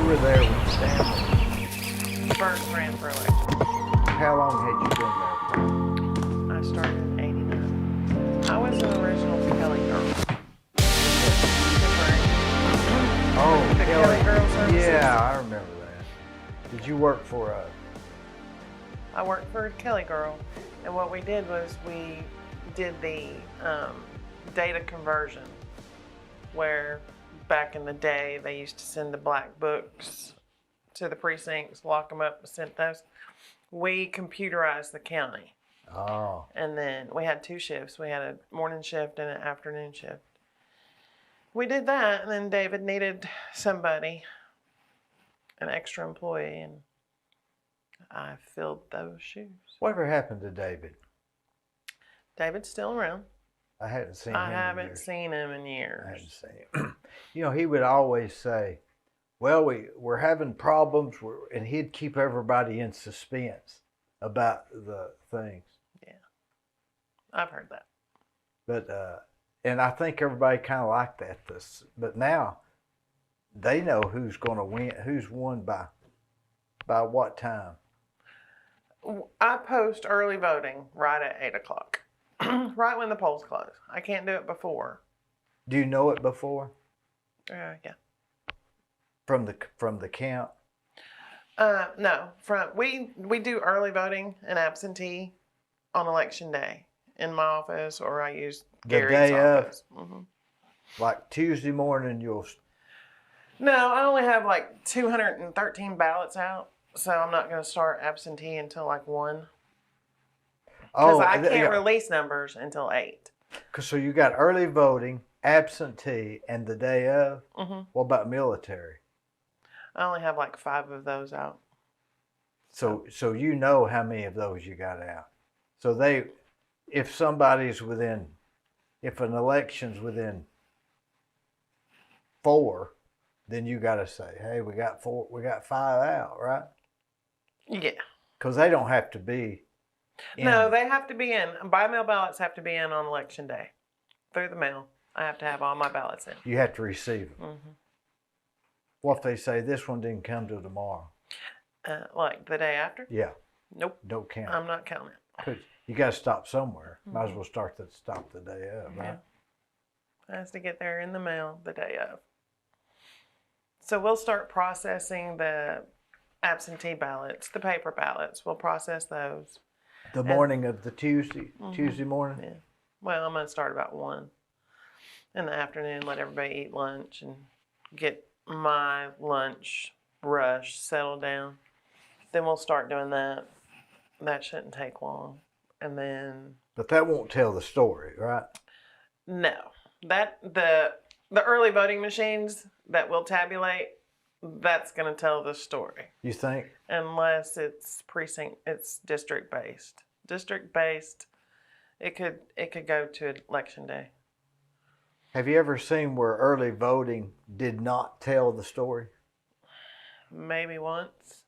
were there when Stanley First ran for election. How long had you been there? I started in '89. I was an original Kelly girl. Oh, The Kelly Girl Services. Yeah, I remember that. Did you work for I worked for Kelly Girl, and what we did was we did the data conversion, where back in the day they used to send the black books to the precincts, lock them up, and send those. We computerized the county. Oh. And then we had 2 shifts. We had a morning shift and an afternoon shift. We did that, and then David needed somebody, an extra employee, and I filled those shoes. Whatever happened to David? David's still around. I hadn't seen him I in haven't years. seen him in years. I hadn't seen him. You know, he would always say, well, we're having problems, and he'd keep everybody in suspense about the things. Yeah, I've heard that. But, and I think everybody kind of liked that. But now they know who's going to win, who's won by what time. I post early voting right at 8 o'clock, right when the polls close. I can't do it before. Do you know it before? Yeah. From the count? No. We do early voting and absentee on election day in my office, or I use Gary's day office. Like Tuesday morning, No, I only have like 213 ballots out, so I'm not going to start absentee until like 1. Because I can't release numbers until 8. So you got early voting, absentee, and the day of? Mm-hmm. What about military? I only have like 5 of those out. So you know how many of those you got out. So if an election's within 4, then you got to say, hey, we got 5 out, right? Yeah. Because they don't have to be in. No, they have to be in. By-mail ballots have to be in on election day. Through the mail. I have to have all my ballots in. You have to receive them. Mm-hmm. What if they say this one didn't come till tomorrow? Like the day after? Yeah. Nope. Don't count. I'm not counting it. You got to stop somewhere. Mm-hmm. Might as well stop the day of, right? Yeah. It has to get there in the mail the day of. So we'll start processing the absentee ballots, the paper ballots. We'll process those. The morning of the Tuesday morning? Yeah. Well, I'm going to start about 1 in the afternoon, let everybody eat lunch and get my lunch rush settled down. Then we'll start doing that. That shouldn't take long. And then... But that won't tell the story, right? No. The early voting machines that will tabulate, that's going to tell the story. You think? Unless it's district based. District based, it could go to election day. Have you ever seen where early voting did not tell the story? Maybe once,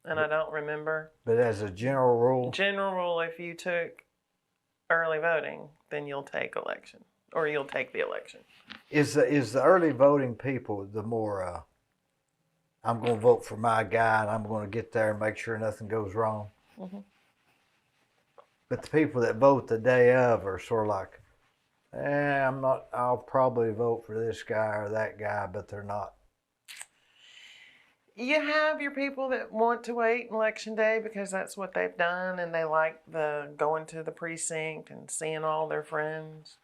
and I don't remember. But as a general rule? General rule, if you took early voting, then you'll take election, or you'll take the election. Is the early voting people the more, I'm going to vote for my guy and I'm going to get there and make sure nothing goes wrong? Mm-hmm. But the people that vote the day of are sort of like, I'll probably vote for this guy or that guy, but they're not. You have your people that want to wait election day because that's what they've done, and they like going to the precinct and seeing all their friends.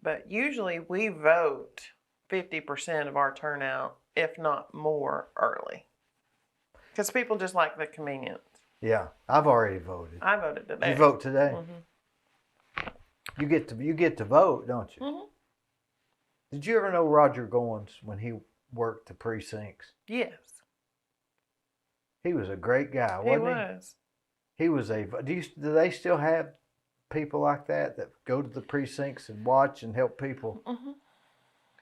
But usually we vote 50% of our turnout, if not more, early. Because people just like the convenience. Yeah, I've already voted. I voted today. You vote today? Mm-hmm. You get to vote, don't you? Mm-hmm. Did you ever know Roger Goins when he worked the precincts? Yes. He was a great guy, wasn't he? He was do they still have people like that go to the precincts and watch and help people? Mm-hmm.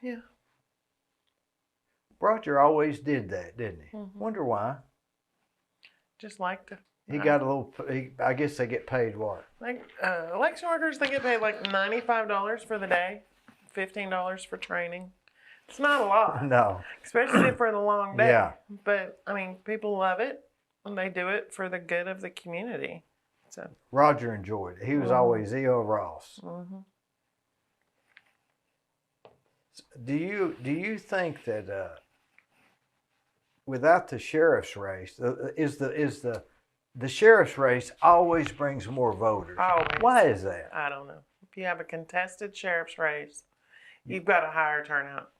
Yeah. Roger always did that, didn't he? Mm-hmm. Wonder why. Just like to. He got a little. I guess they get paid what? Like election workers, they get paid like $95 for the day, $15 for training. It's not a lot. No. Especially for the long day. Yeah. But, I mean, people love it, and they do it for the good of the community. So. Roger enjoyed it. He was always E.O. Ross. Mm-hmm. Do you think that without the sheriff's race, is the sheriff's race always brings more voters? Always. Why is that? I don't know. If you have a contested sheriff's race, you've got a higher turnout.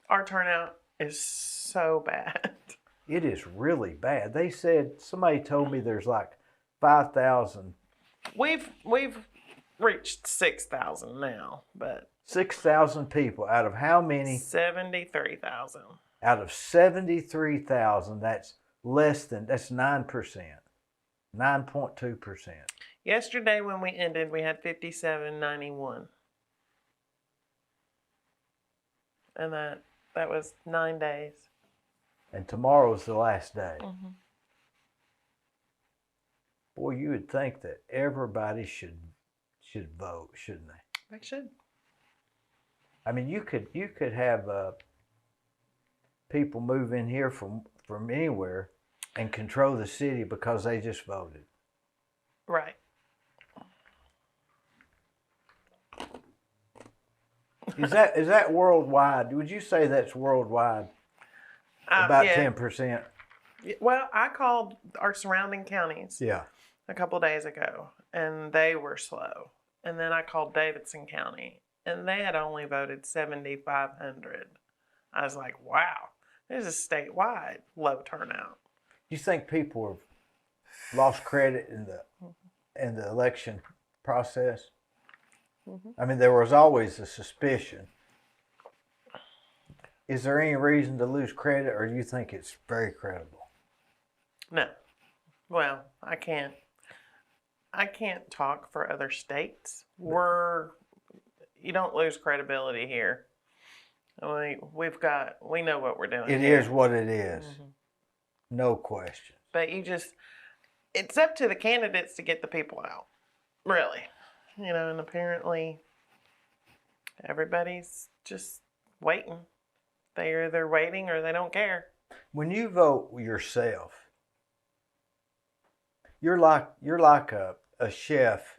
Our turnout is so bad. It is really bad. They said, somebody told me there's like 5,000. We've reached 6,000 now, but 6,000 people out of how many? 73,000. Out of 73,000, that's 9%. 9.2%. Yesterday when we ended, we had 5791. And that was 9 days. And tomorrow's the last day. Mm-hmm. Boy, you would think that everybody should vote, shouldn't they? They should. I mean, you could have people move in here from anywhere and control the city because they just voted. Right. Is that worldwide? Would you say that's worldwide? About yeah. 10%. Well, I called our surrounding counties Yeah. a couple days ago, and they were slow. And then I called Davidson County, and they had only voted 7,500. I was like, wow, this is statewide low turnout. Do you think people have lost credit in the election process? Mm-hmm. I mean, there was always a suspicion. Is there any reason to lose credit, or do you think it's very credible? No. Well, I can't talk for other states. You don't lose credibility here. We know what we're doing. It here. is what it is. Mm-hmm. No question. But it's up to the candidates to get the people out. Really. And apparently everybody's just waiting. They're either waiting or they don't care. When you vote yourself, you're like a chef.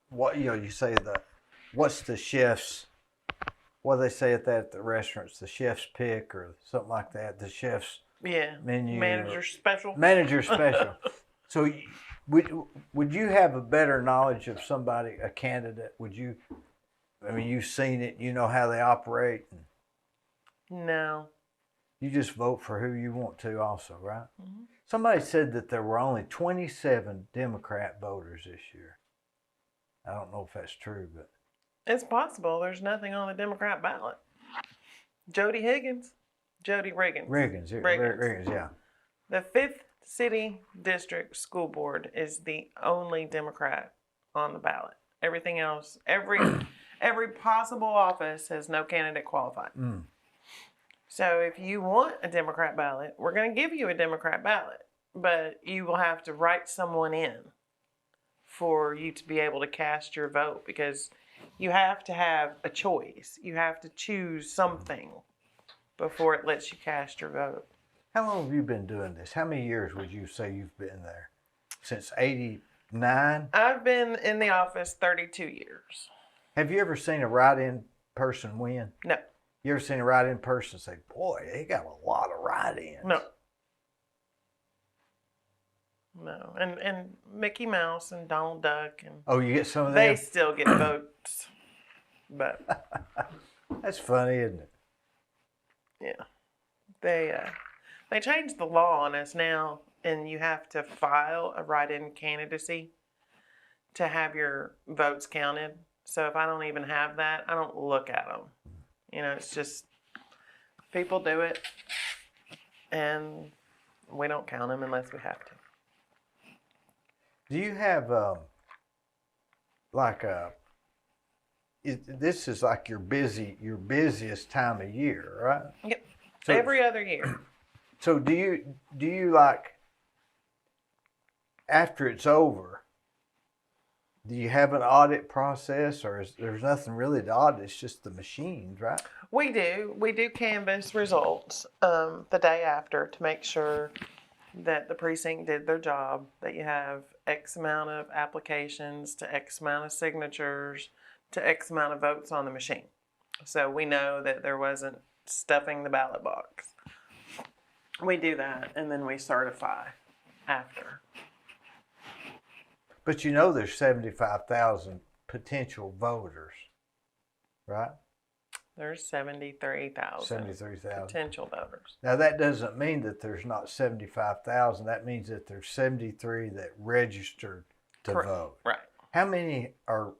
What you say what's the chef's? What do they say at the restaurants? The chef's pick or something like that. The chef's menu. Manager special. Manager special. So would you have a better knowledge of somebody, a candidate? Would you? I mean, you've seen it. You know how they operate. No. You just vote for who you want to also, right? Mm-hmm. Somebody said that there were only 27 Democrat voters this year. I don't know if that's true, but... It's possible. There's nothing on the Democrat ballot. Jody Riggins, yeah. The 5th City District School Board is the only Democrat on the ballot. Everything else, every possible office has no candidate qualified. Mm. So if you want a Democrat ballot, we're going to give you a Democrat ballot, but you will have to write someone in for you to be able to cast your vote, because you have to have a choice. You have to choose something before it lets you cast your vote. How long have you been doing this? How many years would you say you've been there? Since 89? I've been in the office 32 years. Have you ever seen a write-in person win? No. You ever seen a write-in person say, boy, they got a lot of write-ins? No. No. And Mickey Mouse and Donald Duck. And oh, you get some of them? They still get votes. But that's funny, isn't it? Yeah. They changed the law on us now, and you have to file a write-in candidacy to have your votes counted. So if I don't even have that, I don't look at them. It's just people do it, and we don't count them unless we have to. Do you have this is like your busiest time of year, right? Yep. So, every other year. So do you like, after it's over, Do you have an audit process, or there's nothing really to audit? It's just the machines, right? We do canvass results the day after to make sure that the precinct did their job, that you have X amount of applications to X amount of signatures to X amount of votes on the machine. So we know that there wasn't stuffing the ballot box. We do that, and then we certify after. But you know there's 75,000 potential voters, right? There's 73,000 73,000 potential voters. Now that doesn't mean that there's not 75,000. That means that there's 73 that registered to Correct. vote. Right. How many are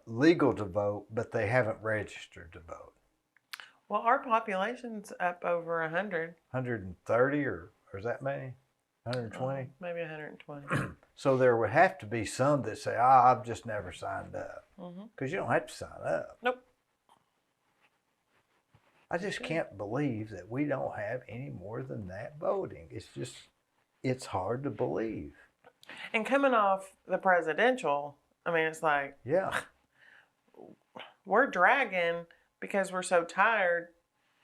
legal to vote, but they haven't registered to vote? Well, our population's up over 100. 130 or is that many? 120? Maybe 120. So there would have to be some that say, I've just never signed up. Mm-hmm. Because you don't have to sign up. Nope. I just can't believe that we don't have any more than that voting. It's hard to believe. And coming off the presidential, I mean, it's like, Yeah. we're dragging because we're so tired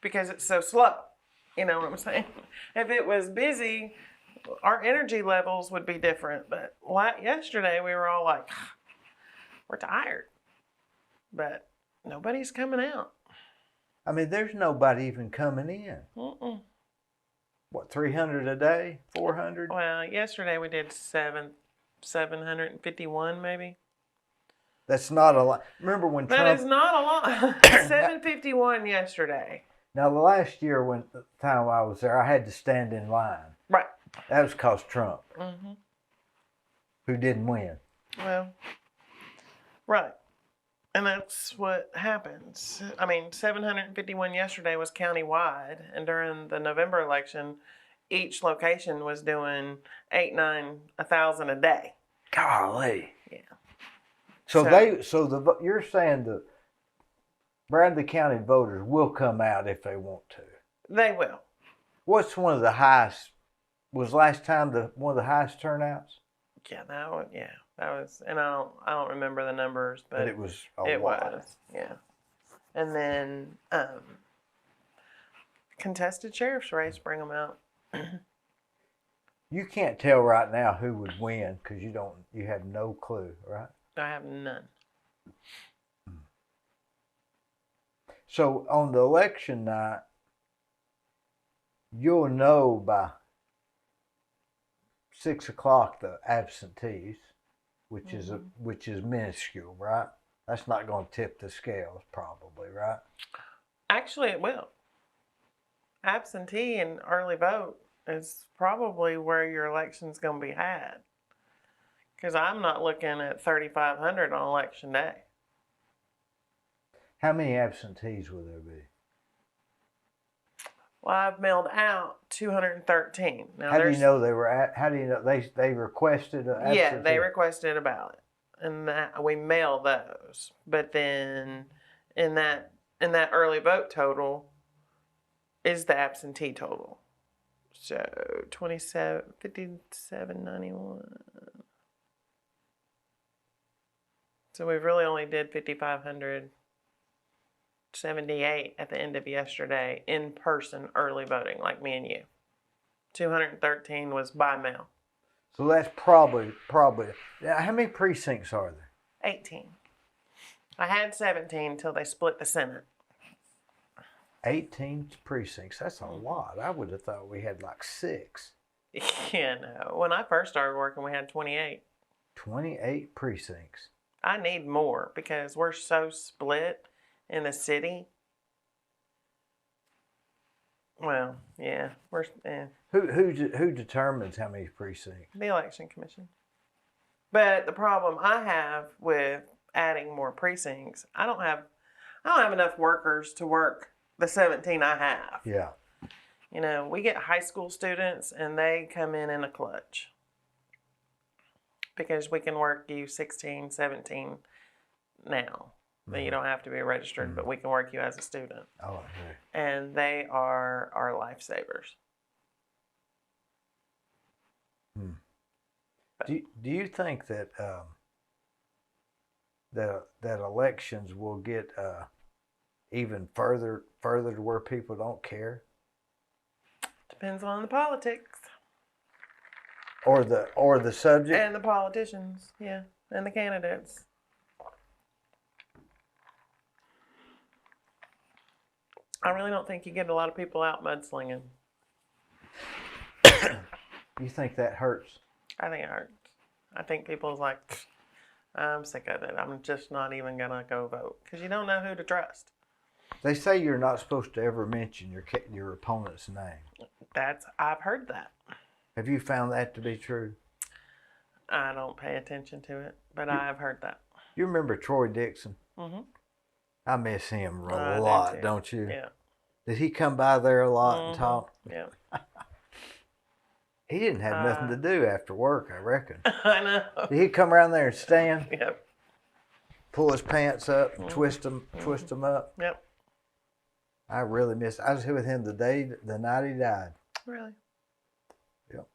because it's so slow. You know what I'm saying? If it was busy, our energy levels would be different. But yesterday we were all like, we're tired. But nobody's coming out. I mean, there's nobody even coming in. Mm-mm. What, 300 a day? 400? Well, yesterday we did 751 maybe. That's not a lot. Remember when Trump... That is not a lot. 751 yesterday. Now, the last year, the time I was there, I had to stand in line. Right. That was because Trump, Mm-hmm. who didn't win. Well, right. And that's what happens. I mean, 751 yesterday was countywide, and during the November election, each location was doing 1,000 a day. Golly. Yeah. So you're saying the Bradley County voters will come out if they want to. They will. What's one of the highest? Was last time one of the highest turnouts? Yeah, that was, and I don't remember the numbers, but it was a lot. Was, yeah. And then contested sheriff's race, bring them out. You can't tell right now who would win because you have no clue, right? I have none. So on the election night, you'll know by 6 o'clock the absentees, which is minuscule, right? That's not going to tip the scales, probably, right? Actually, it will. Absentee and early vote is probably where your election's going to be had. Because I'm not looking at 3,500 on election day. How many absentees will there be? Well, I've mailed out 213. Now, How do you know they were how do you know they requested an absentee? Yeah, they requested a ballot, and we mail those. But then in that early vote total is the absentee total. So 5791. So we really only did 5,578 at the end of yesterday in person early voting, like me and you. 213 was by mail. So that's probably. How many precincts are there? 18. I had 17 until they split the Senate. 18 precincts. That's a lot. I would have thought we had like 6. Yeah, no. When I first started working, we had 28. 28 precincts. I need more because we're so split in the city. Well, yeah, Who determines how many precincts? the election commission. But the problem I have with adding more precincts, I don't have enough workers to work the 17 I have. Yeah. You know, we get high school students and they come in a clutch. Because we can work you 16, 17 now. You don't have to be registered, but we can work you as a student. Oh, okay. And they are our lifesavers. Do you think that that elections will get even further to where people don't care, Depends on the politics or the subject. and the politicians, yeah, and the candidates. I really don't think you get a lot of people out mudslinging. You think that hurts? I think it hurts. I think people's like, I'm sick of it. I'm just not even gonna go vote because you don't know who to trust. They say you're not supposed to ever mention your opponent's name. I've heard that. Have you found that to be true? I don't pay attention to it, but I've heard that. You remember Troy Dixon? Mm-hmm. I miss him I a do lot, too. don't you? Yeah. Did he come by there a lot and Mm-hmm. talk? Yeah. He didn't have nothing to do after work, I reckon. I know. Did he come around there and stand, Yep. pull his pants up, and twist them up? Yep. I really miss. I was with him the night he died. Really? Yep.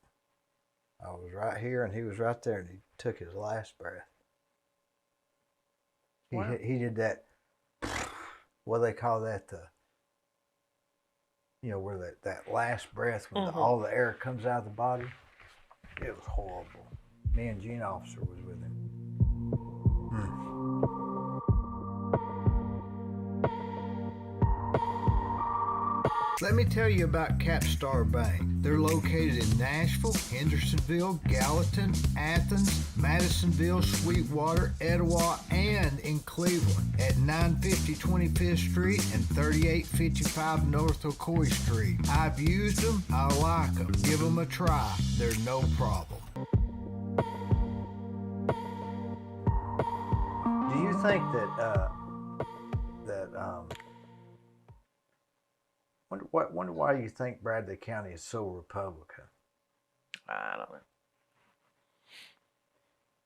I was right here, and he was right there, and he took his last breath. Wow. He did that. What do they call that? Where that last breath when all the air comes out of the body. It was horrible. Me and Gene Officer was with him. Let me tell you about Capstar Bank. They're located in Nashville, Hendersonville, Gallatin, Athens, Madisonville, Sweetwater, Etowah, and in Cleveland at 950 25th Street and 3855 North Ocoee Street. I've used them. I like them. Give them a try. They're no problem. Do you think wonder why you think Bradley County is so Republican? I don't know.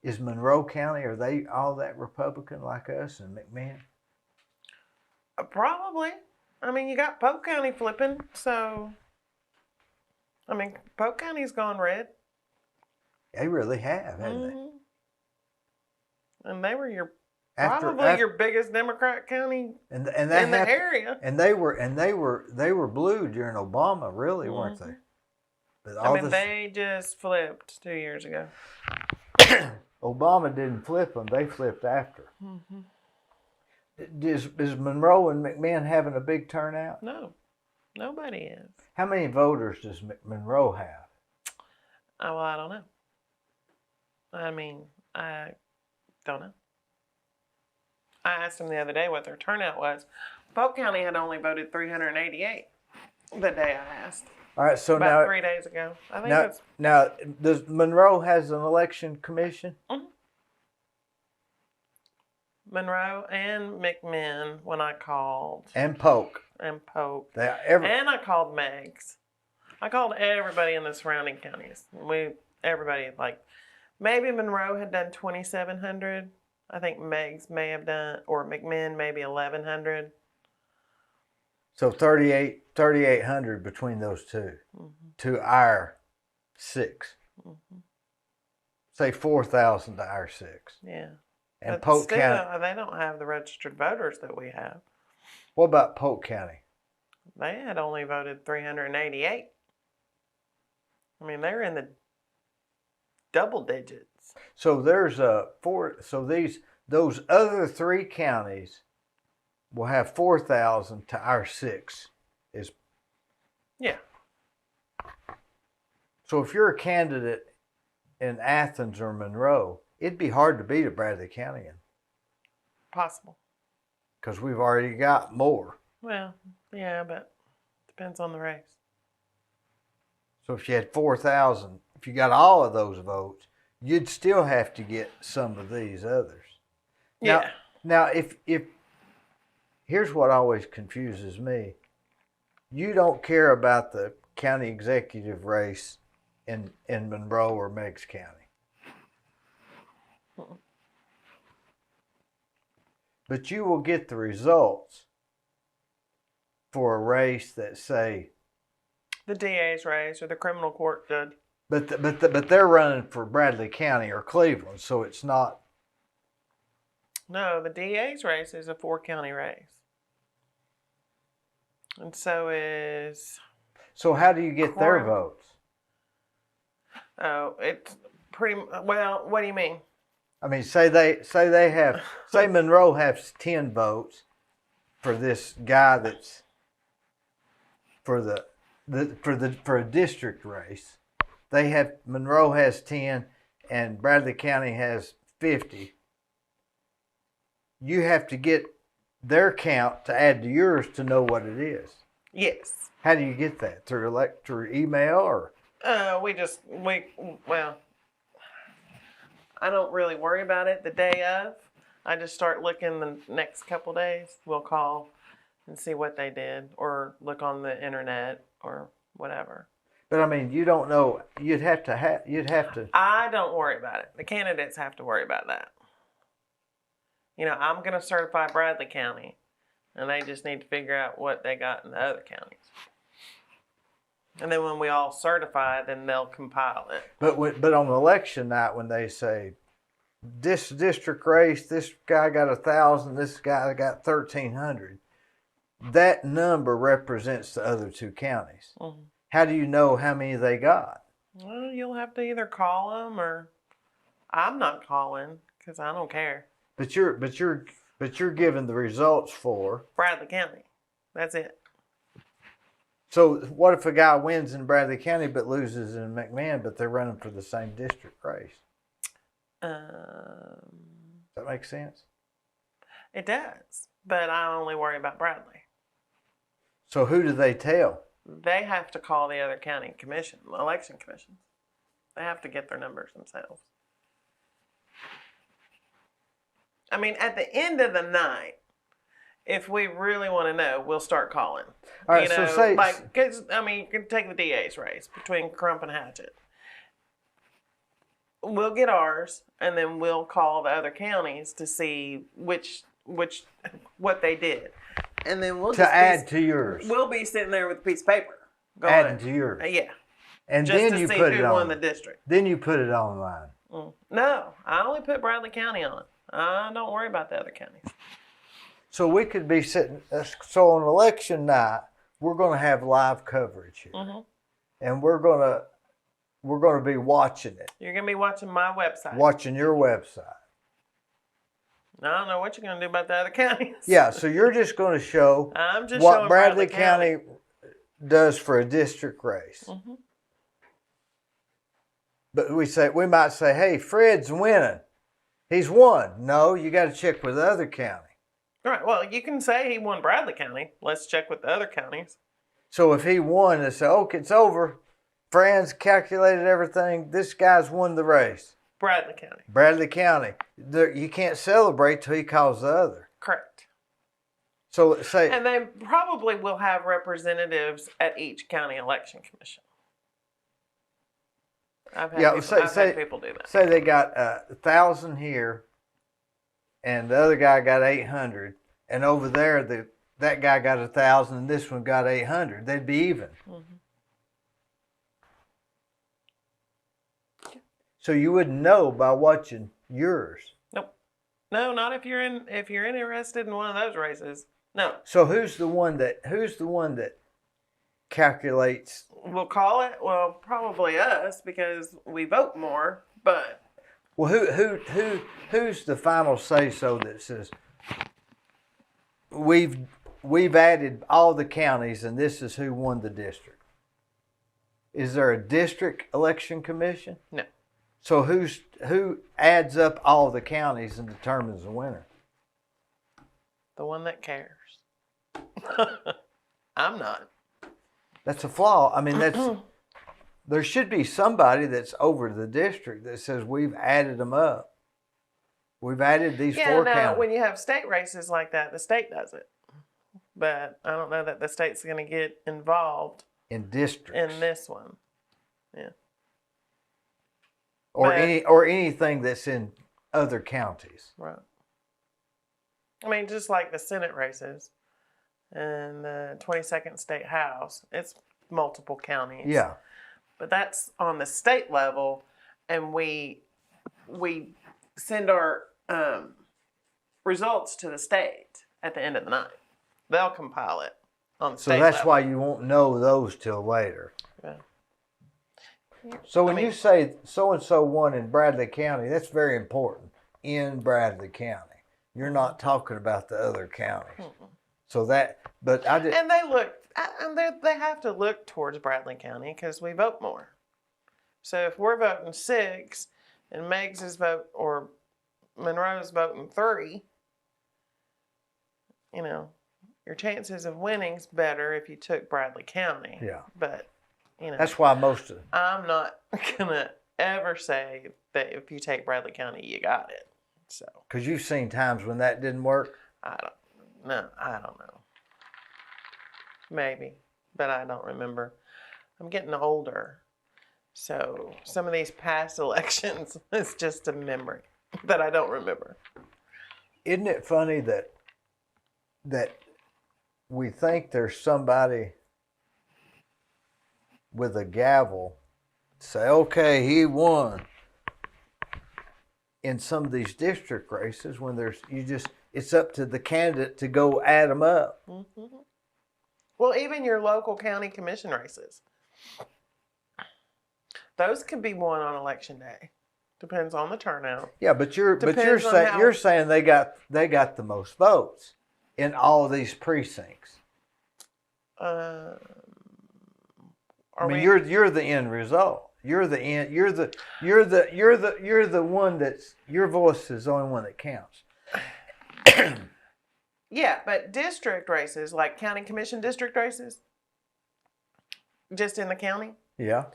Is Monroe County, are they all that Republican like us and McMinn? Probably. I mean, you got Polk County flipping, so. I mean, Polk County's gone red. They really have, haven't they? And they were your After your biggest Democrat county and in the area. And they were blue during Obama, really, weren't they? But they just flipped 2 years ago. Obama didn't flip them; they flipped after. Is Monroe and McMinn having a big turnout? No, nobody is. How many voters does Monroe have? Oh, well, I don't know. I mean, I don't know. I asked them the other day what their turnout was. Polk County had only voted 388 the day I asked. All right, so about now 3 days ago. I think now does Monroe has an election commission? Mm-hmm. Monroe and McMinn when I called. And Polk. And Polk. And I called Meigs. I called everybody in the surrounding counties. Everybody, like, maybe Monroe had done 2,700. I think Meigs may have done, or McMinn maybe 1,100. So 3,800 between those two, to our 6. Say 4,000 to our 6. Yeah. And but Polk still, County. they don't have the registered voters that we have. What about Polk County? They had only voted 388. I mean, they're in the double digits. So there's those other 3 counties will have 4,000 to our 6. Yeah. So if you're a candidate in Athens or Monroe, it'd be hard to beat a Bradley Countyan. Possible. Because we've already got more. Well, yeah, but depends on the race. So if you had 4,000, if you got all of those votes, you'd still have to get some of these others. Yeah. Now if here's what always confuses me. You don't care about the county executive race in Monroe or Meigs County. But you will get the results for a race that say the DA's race or the criminal court judge. But they're running for Bradley County or Cleveland, so it's not. No, the DA's race is a 4-county race. And so is... So how do you get their Cora. votes? Oh, it's pretty... Well, what do you mean? I mean, say Monroe has 10 votes for this guy that's for a district race. Monroe has 10 and Bradley County has 50. You have to get their count to add to yours to know what it is. Yes. How do you get that? Through email or? Well, I don't really worry about it the day of. I just start looking the next couple days. We'll call and see what they did or look on the internet or whatever. But I mean, you don't know. You'd have to. I don't worry about it. The candidates have to worry about that. You know, I'm going to certify Bradley County, and they just need to figure out what they got in the other counties. And then when we all certify, then they'll compile it. But on election night, when they say this district race, this guy got 1,000, this guy got 1,300, that number represents the other two counties. Mm-hmm. How do you know how many they got? Well, you'll have to either call them or I'm not calling because I don't care. But you're giving the results for Bradley County. That's it. So what if a guy wins in Bradley County but loses in McMahon, but they're running for the same district race? Does that make sense? It does, but I only worry about Bradley. So who do they tell? They have to call the other county election commissions. They have to get their numbers themselves. I mean, at the end of the night, if we really want to know, we'll start calling. All right, so say... Cause, I mean, you can take the DA's race between Crump and Hatchett. We'll get ours, and then we'll call the other counties to see what they did. And then we'll add to yours. We'll be sitting there with a piece of paper. Adding to yours. Yeah. And just then to you see put who it on. won the district. Then you put it online. No, I only put Bradley County on. I don't worry about the other counties. So we could be sitting. So on election night, we're going to have live coverage here, and we're going to be watching it. You're going to be watching my website. Watching your website. I don't know what you're going to do about the other counties. Yeah, so you're just going to show what Bradley County does for a district race. Mm-hmm. But we might say, hey, Fred's winning. He's won. No, you got to check with the other county. All right, well, you can say he won Bradley County. Let's check with the other counties. So if he won, they say, okay, it's over. Fran's calculated everything. This guy's won the race. Bradley County. You can't celebrate till he calls the other. Correct. So say, and they probably will have representatives at each county election commission. I've had people do that. Say they got 1,000 here, and the other guy got 800, and over there that guy got 1,000, and this one got 800. They'd be even. Mm-hmm. So you wouldn't know by watching yours. Nope. No, not if you're interested in one of those races. No. So who's the one that calculates? We'll call it. Well, probably us because we vote more. But well, who's the final say so that says we've added all the counties and this is who won the district? Is there a district election commission? No. So who adds up all the counties and determines the winner? The one that cares. I'm not. That's a flaw. I mean, there should be somebody that's over the district that says we've added them up. We've added these 4 counties. When you have state races like that, the state does it. But I don't know that the state's going to get involved in districts in this one. Yeah. Or anything that's in other counties. Right. I mean, just like the Senate races and the 22nd State House, it's multiple counties. Yeah. But that's on the state level, and we send our results to the state at the end of the night. They'll compile it on the So state that's level. why you won't know those till later. Yeah. So when you say so-and-so won in Bradley County, that's very important. In Bradley County. You're not talking about the other counties. Mm-mm. So that, but I did. And they have to look towards Bradley County because we vote more. So if we're voting 6 and Meg's is or Monroe's voting 3, your chances of winning's better if you took Bradley County. Yeah. But, That's why most of I'm not gonna ever say that if you take Bradley County, you got it. So. Because you've seen times when that didn't work. I don't know. Maybe, but I don't remember. I'm getting older, so some of these past elections is just a memory that I don't remember. Isn't it funny that we think there's somebody with a gavel say, okay, he won in some of these district races when it's up to the candidate to go add them up. Mm-hmm. Well, even your local county commission races, those can be won on election day. Depends on the turnout. Yeah, but you're saying they got the most votes in all of these precincts. You're the end result. You're the one that's your voice is the only one that counts. Yeah, but district races, like county commission district races, just in the county. Yeah.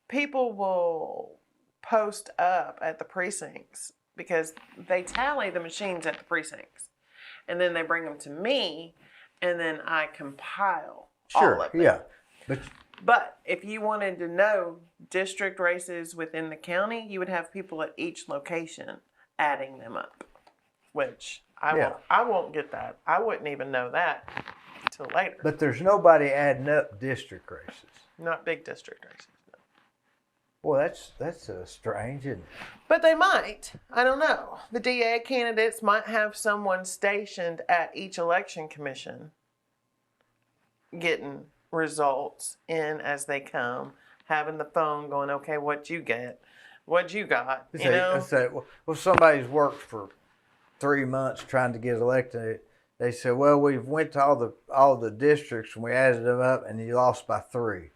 People will post up at the precincts because they tally the machines at the precincts. And then they bring them to me, and then I compile all of them. Yeah. But if you wanted to know district races within the county, you would have people at each location adding them up, which I won't get that. I wouldn't even know that until later. But there's nobody adding up district races. Not big district races. No. Well, that's strange, isn't it? But they might. I don't know. The DA candidates might have someone stationed at each election commission getting results in as they come, having the phone going, okay, what you get, what you got, well, somebody's worked for 3 months trying to get elected. They said, well, we've went to all the districts and we added them up and you lost by 3.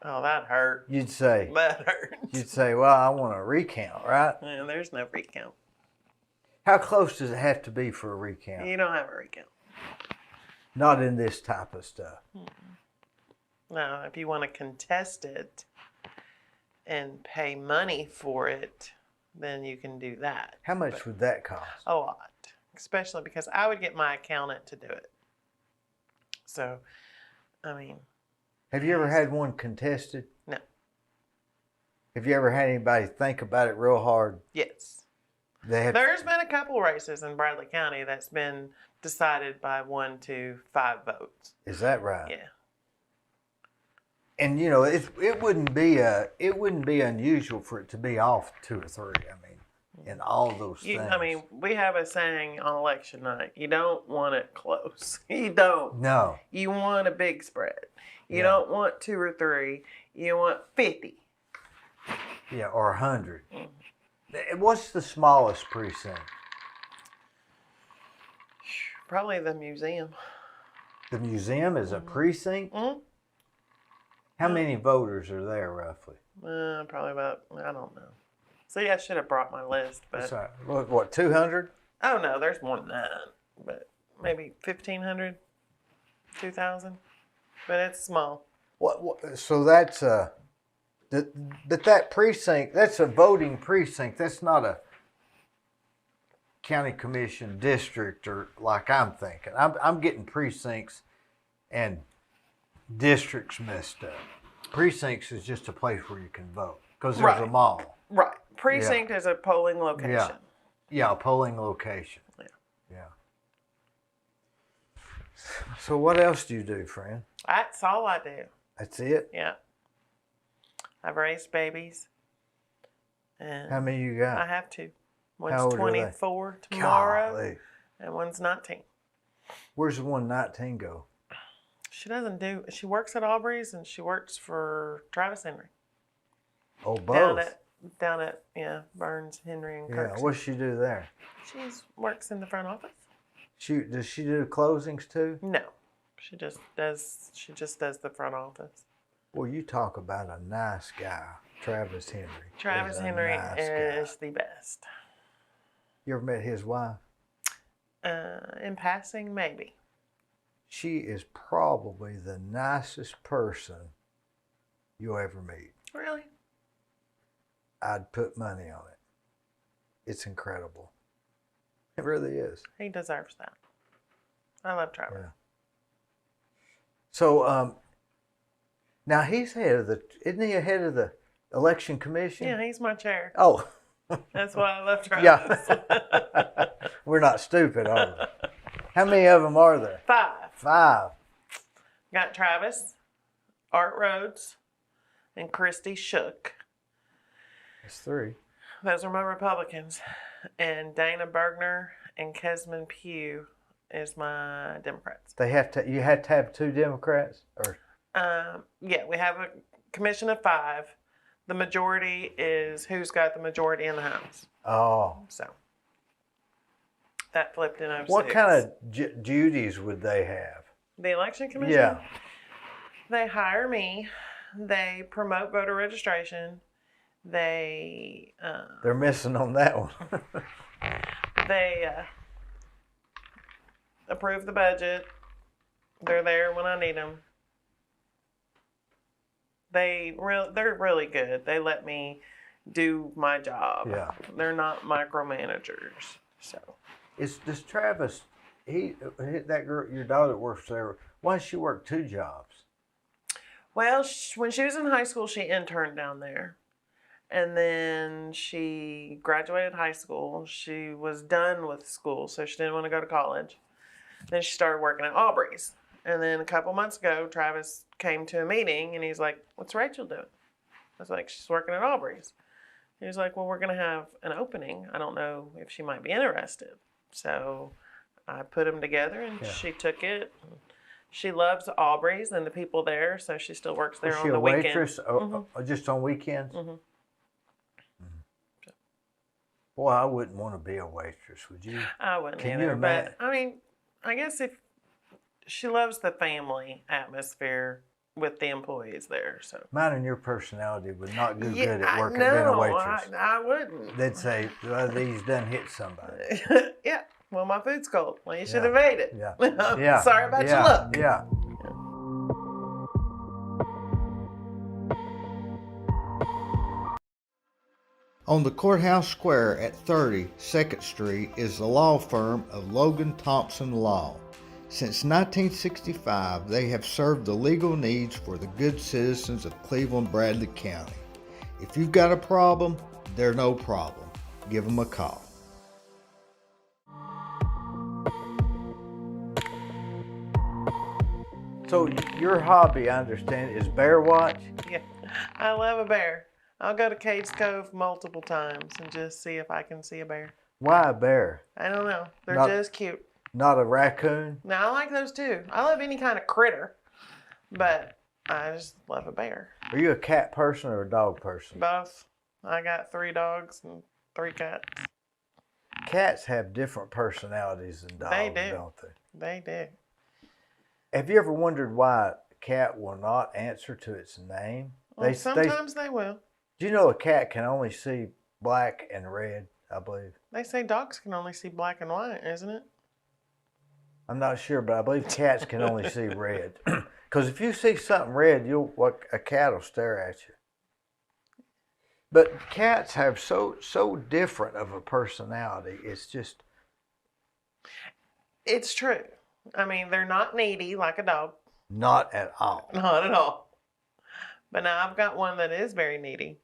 Oh, that hurt. You'd say. That hurt. You'd say, well, I want a recount, right? Yeah, there's no recount. How close does it have to be for a recount? You don't have a recount. Not in this type of stuff. No, if you want to contest it and pay money for it, then you can do that. How much would that cost? A lot, especially because I would get my accountant to do it. So, I mean. Have you ever had one contested? No. Have you ever had anybody think about it real hard? Yes. There's been a couple races in Bradley County that's been decided by 1 to 5 votes. Is that right? Yeah. And it wouldn't be unusual for it to be off 2 or 3. I mean, in all those things. I mean, we have a saying on election night: you don't want it close. You don't. No. You want a big spread. You don't want 2 or 3. You want 50. Yeah, or 100. What's the smallest precinct? Probably the museum. The museum is a precinct? Mm-hmm. How many voters are there, roughly? Probably about, I don't know. See, I should have brought my list, but... What, 200? Oh, no, there's more than that. But maybe 1,500, 2,000. But it's small. So that's but that precinct, that's a voting precinct. That's not a county commission district or like I'm thinking. I'm getting precincts and districts messed up. Precincts is just a place where you can vote because there's a mall. Right. Precinct is a polling location. Yeah, a polling location. Yeah. So what else do you do, Fran? That's all I do. That's it? Yeah. I've raised babies. And how many you got? I have 2. One's old are they? 24 tomorrow, Golly. and one's 19. Where's the one 19 go? She works at Aubrey's and she works for Travis Henry. Oh, both. Down at Burns, Henry, and Kirk. Yeah, what does she do there? She works in the front office. Does she do closings too? No, she just does the front office. Well, you talk about a nice guy, Travis Henry. Travis Henry is the best. You ever met his wife? In passing, maybe. She is probably the nicest person you'll ever meet. Really? I'd put money on it. It's incredible. It really is. He deserves that. I love Travis. Yeah. So, now he's isn't he head of the election commission? Yeah, he's my chair. Oh. That's why I love Travis. Yeah. We're not stupid, are we? How many of them are there? 5. 5. Got Travis, Art Rhodes, and Christy Shook. That's 3. Those are my Republicans. And Dana Bergner and Kesmond Pugh is my Democrats. You have to have 2 Democrats? Or Yeah, we have a commission of 5. The majority is who's got the majority in the House. Oh. So that flipped in 06. What kind of duties would they have? The election commission? Yeah. They hire me. They promote voter registration. They're missing on that one. They approve the budget. They're there when I need them. They're really good. They let me do my job. Yeah. They're not micromanagers. So. Does Travis, that girl, your daughter works there, why does she work 2 jobs? Well, when she was in high school, she interned down there. And then she graduated high school. She was done with school, so she didn't want to go to college. Then she started working at Aubrey's. And then a couple months ago, Travis came to a meeting, and he's like, "What's Rachel doing?" I was like, "She's working at Aubrey's." He was like, "Well, we're going to have an opening. I don't know if she might be interested." So I put them together, and she took it. She loves Aubrey's and the people there, so she still works there on the weekends. Is she a waitress or just on weekends? Mm-hmm. Boy, I wouldn't want to be a waitress, would you? I wouldn't Can either, you imagine? but I mean, I guess if she loves the family atmosphere with the employees there, so. Mine and your personality would not do Yeah, good at I working being a know, waitress. I wouldn't. They'd say, well, these done hit somebody. Yeah, well, my food's cold. Well, you should have ate it. Yeah. I'm Yeah. sorry about your luck. Yeah. On the courthouse square at 30 2nd Street is the law firm of Logan Thompson Law. Since 1965, they have served the legal needs for the good citizens of Cleveland-Bradley County. If you've got a problem, they're no problem. Give them a call. So your hobby, I understand, is bear watch? Yeah, I love a bear. I'll go to Cades Cove multiple times and just see if I can see a bear. Why a bear? I don't know. They're Not- just cute. Not a raccoon? No, I like those too. I love any kind of critter, but I just love a bear. Are you a cat person or a dog person? Both. I got 3 dogs and 3 cats. Cats have different personalities than dogs, They do. don't they? They do. Have you ever wondered why a cat will not answer to its name? Well, sometimes they will. Do you know a cat can only see black and red, I believe? They say dogs can only see black and white, isn't it? I'm not sure, but I believe cats can only see red. Because if you see something red, a cat will stare at you. But cats have so different of a personality. It's just... It's true. I mean, they're not needy like a dog. Not at all. Not at all. But now I've got one that is very needy.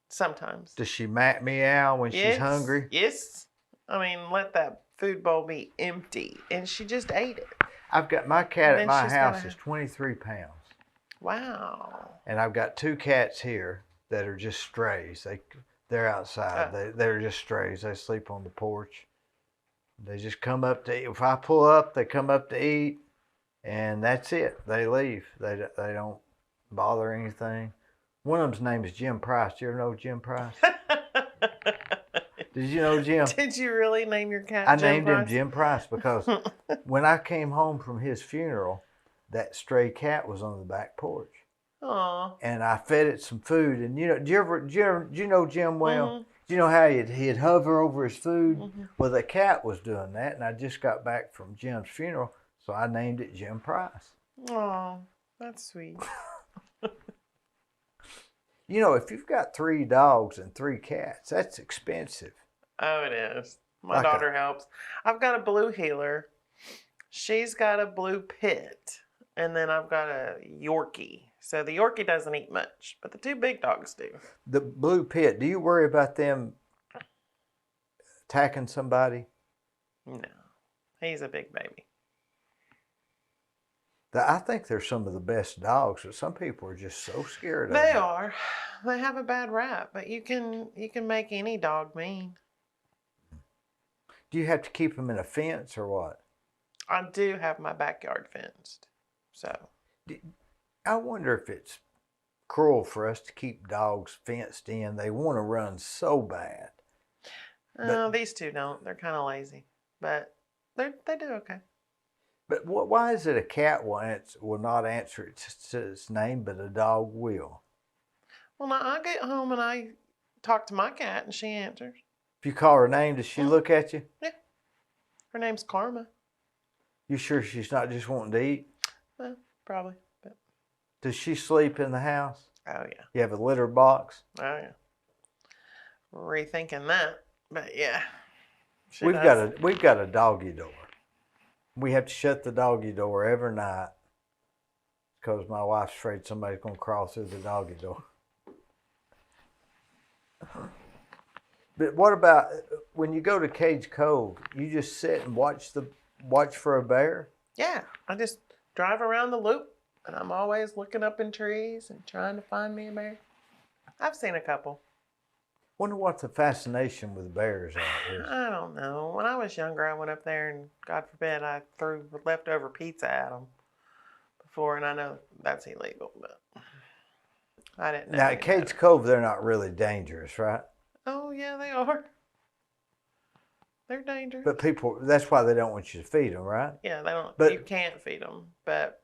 Sometimes. Does she meow when she's hungry? Yes. I mean, let that food bowl be empty. And she just ate it. I've got my cat And at my she's house gotta- is 23 pounds. Wow. And I've got 2 cats here that are just strays. They're outside. They're just strays. They sleep on the porch. They just come up to eat. If I pull up, they come up to eat, and that's it. They leave. They don't bother anything. One of them's name is Jim Price. Do you ever know Jim Price? Did you know Jim? Did you really name your cat I Jim named Price? him Jim Price because when I came home from his funeral, that stray cat was on the back porch. Aw. And I fed it some food. And do you know Jim well? Mm-hmm. Do you know how he'd hover over his food? Mm-hmm. Well, the cat was doing that, and I just got back from Jim's funeral, so I named it Jim Price. Aw, that's sweet. You know, if you've got 3 dogs and 3 cats, that's expensive. Oh, it is. My daughter helps. I've got a blue heeler. She's got a blue pit. And then I've got a Yorkie. So the Yorkie doesn't eat much, but the 2 big dogs do. The blue pit, do you worry about them attacking somebody? No. He's a big baby. I think they're some of the best dogs, but some people are just so scared of them. They are. They have a bad rap, but you can make any dog mean. Do you have to keep them in a fence or what? I do have my backyard fenced. So I wonder if it's cruel for us to keep dogs fenced in. They want to run so bad. these 2 don't. They're kind of lazy, but they do okay. But why is it a cat will not answer its name, but a dog will? Well, now I get home and I talk to my cat and she answers. If you call her name, does she look at you? Yeah. Her name's Karma. You sure she's not just wanting to eat? Well, probably. But... Does she sleep in the house? Oh, yeah. You have a litter box? Oh, yeah. Rethinking that, but yeah. We've got a doggy door. We have to shut the doggy door every night because my wife's afraid somebody's going to crawl through the doggy door. But what about when you go to Cage Cove? You just sit and watch for a bear? Yeah, I just drive around the loop, and I'm always looking up in trees and trying to find me a bear. I've seen a couple. Wonder what the fascination with bears is. I don't know. When I was younger, I went up there and, God forbid, I threw leftover pizza at them before, and I know that's illegal, but I didn't know. Now, at Cage Cove, they're not really dangerous, right? Oh, yeah, they are. They're dangerous. But that's why they don't want you to feed them, right? Yeah, they don't. But, you can't feed them, but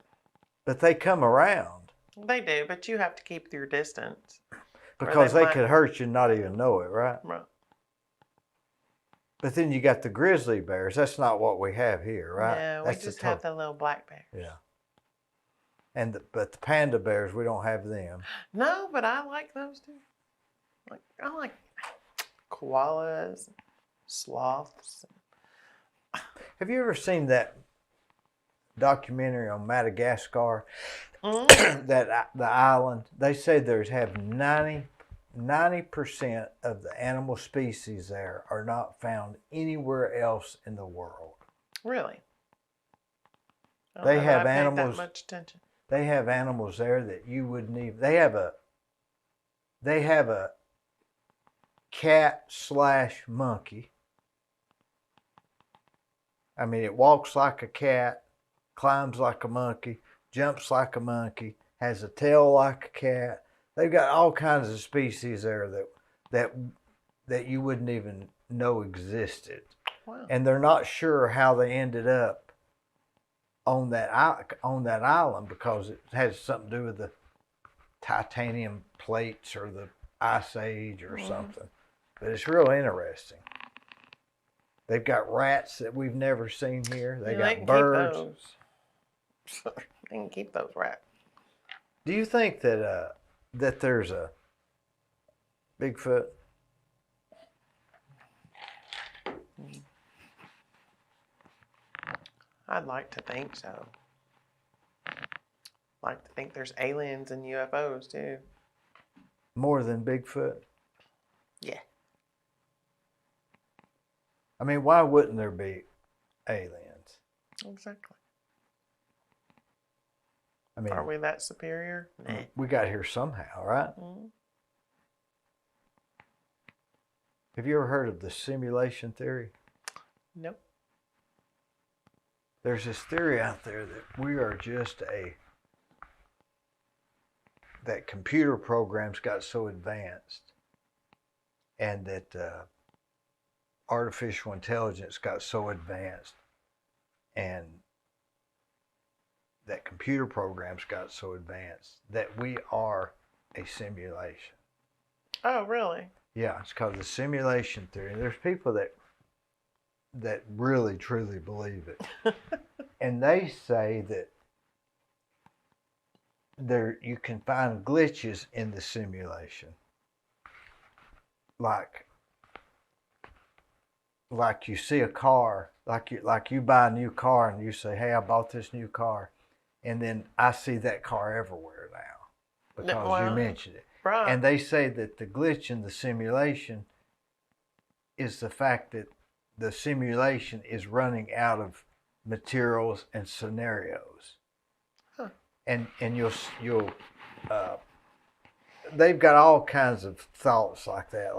they come around. They do, but you have to keep your distance. Because they could hurt you and not even know it, right? Right. But then you got the grizzly bears. That's not what we have here, right? Yeah, we just have the little black bears. Yeah. But the panda bears, we don't have them. No, but I like those too. I like koalas, sloths. Have you ever seen that documentary on Madagascar? That the island, they say there's 90% of the animal species there are not found anywhere else in the world. Really? They have animals. That much attention. They have animals there that you wouldn't even. They have a cat/monkey. I mean, it walks like a cat, climbs like a monkey, jumps like a monkey, has a tail like a cat. They've got all kinds of species there that you wouldn't even know existed. Wow. And they're not sure how they ended up on that island because it has something to do with the titanium plates or the ice age or something. But it's real interesting. They've got rats that we've never seen here. They got birds. They can keep those rats. Do you think that there's a Bigfoot? I'd like to think so. Like to think there's aliens and UFOs too. More than Bigfoot? Yeah. I mean, why wouldn't there be aliens? Exactly. I mean, are we that superior? Nah. We got here somehow, right? Mm-hmm. Have you ever heard of the simulation theory? Nope. There's this theory out there that we are just that computer programs got so advanced and that artificial intelligence got so advanced and that computer programs got so advanced that we are a simulation. Oh, really? Yeah, it's called the simulation theory. There's people that really truly believe it. And they say that you can find glitches in the simulation. Like you see a car, like you buy a new car and you say, "Hey, I bought this new car." And then I see that car everywhere now because you mentioned it. Right. And they say that the glitch in the simulation is the fact that the simulation is running out of materials and scenarios. Huh. And you'll they've got all kinds of thoughts like that,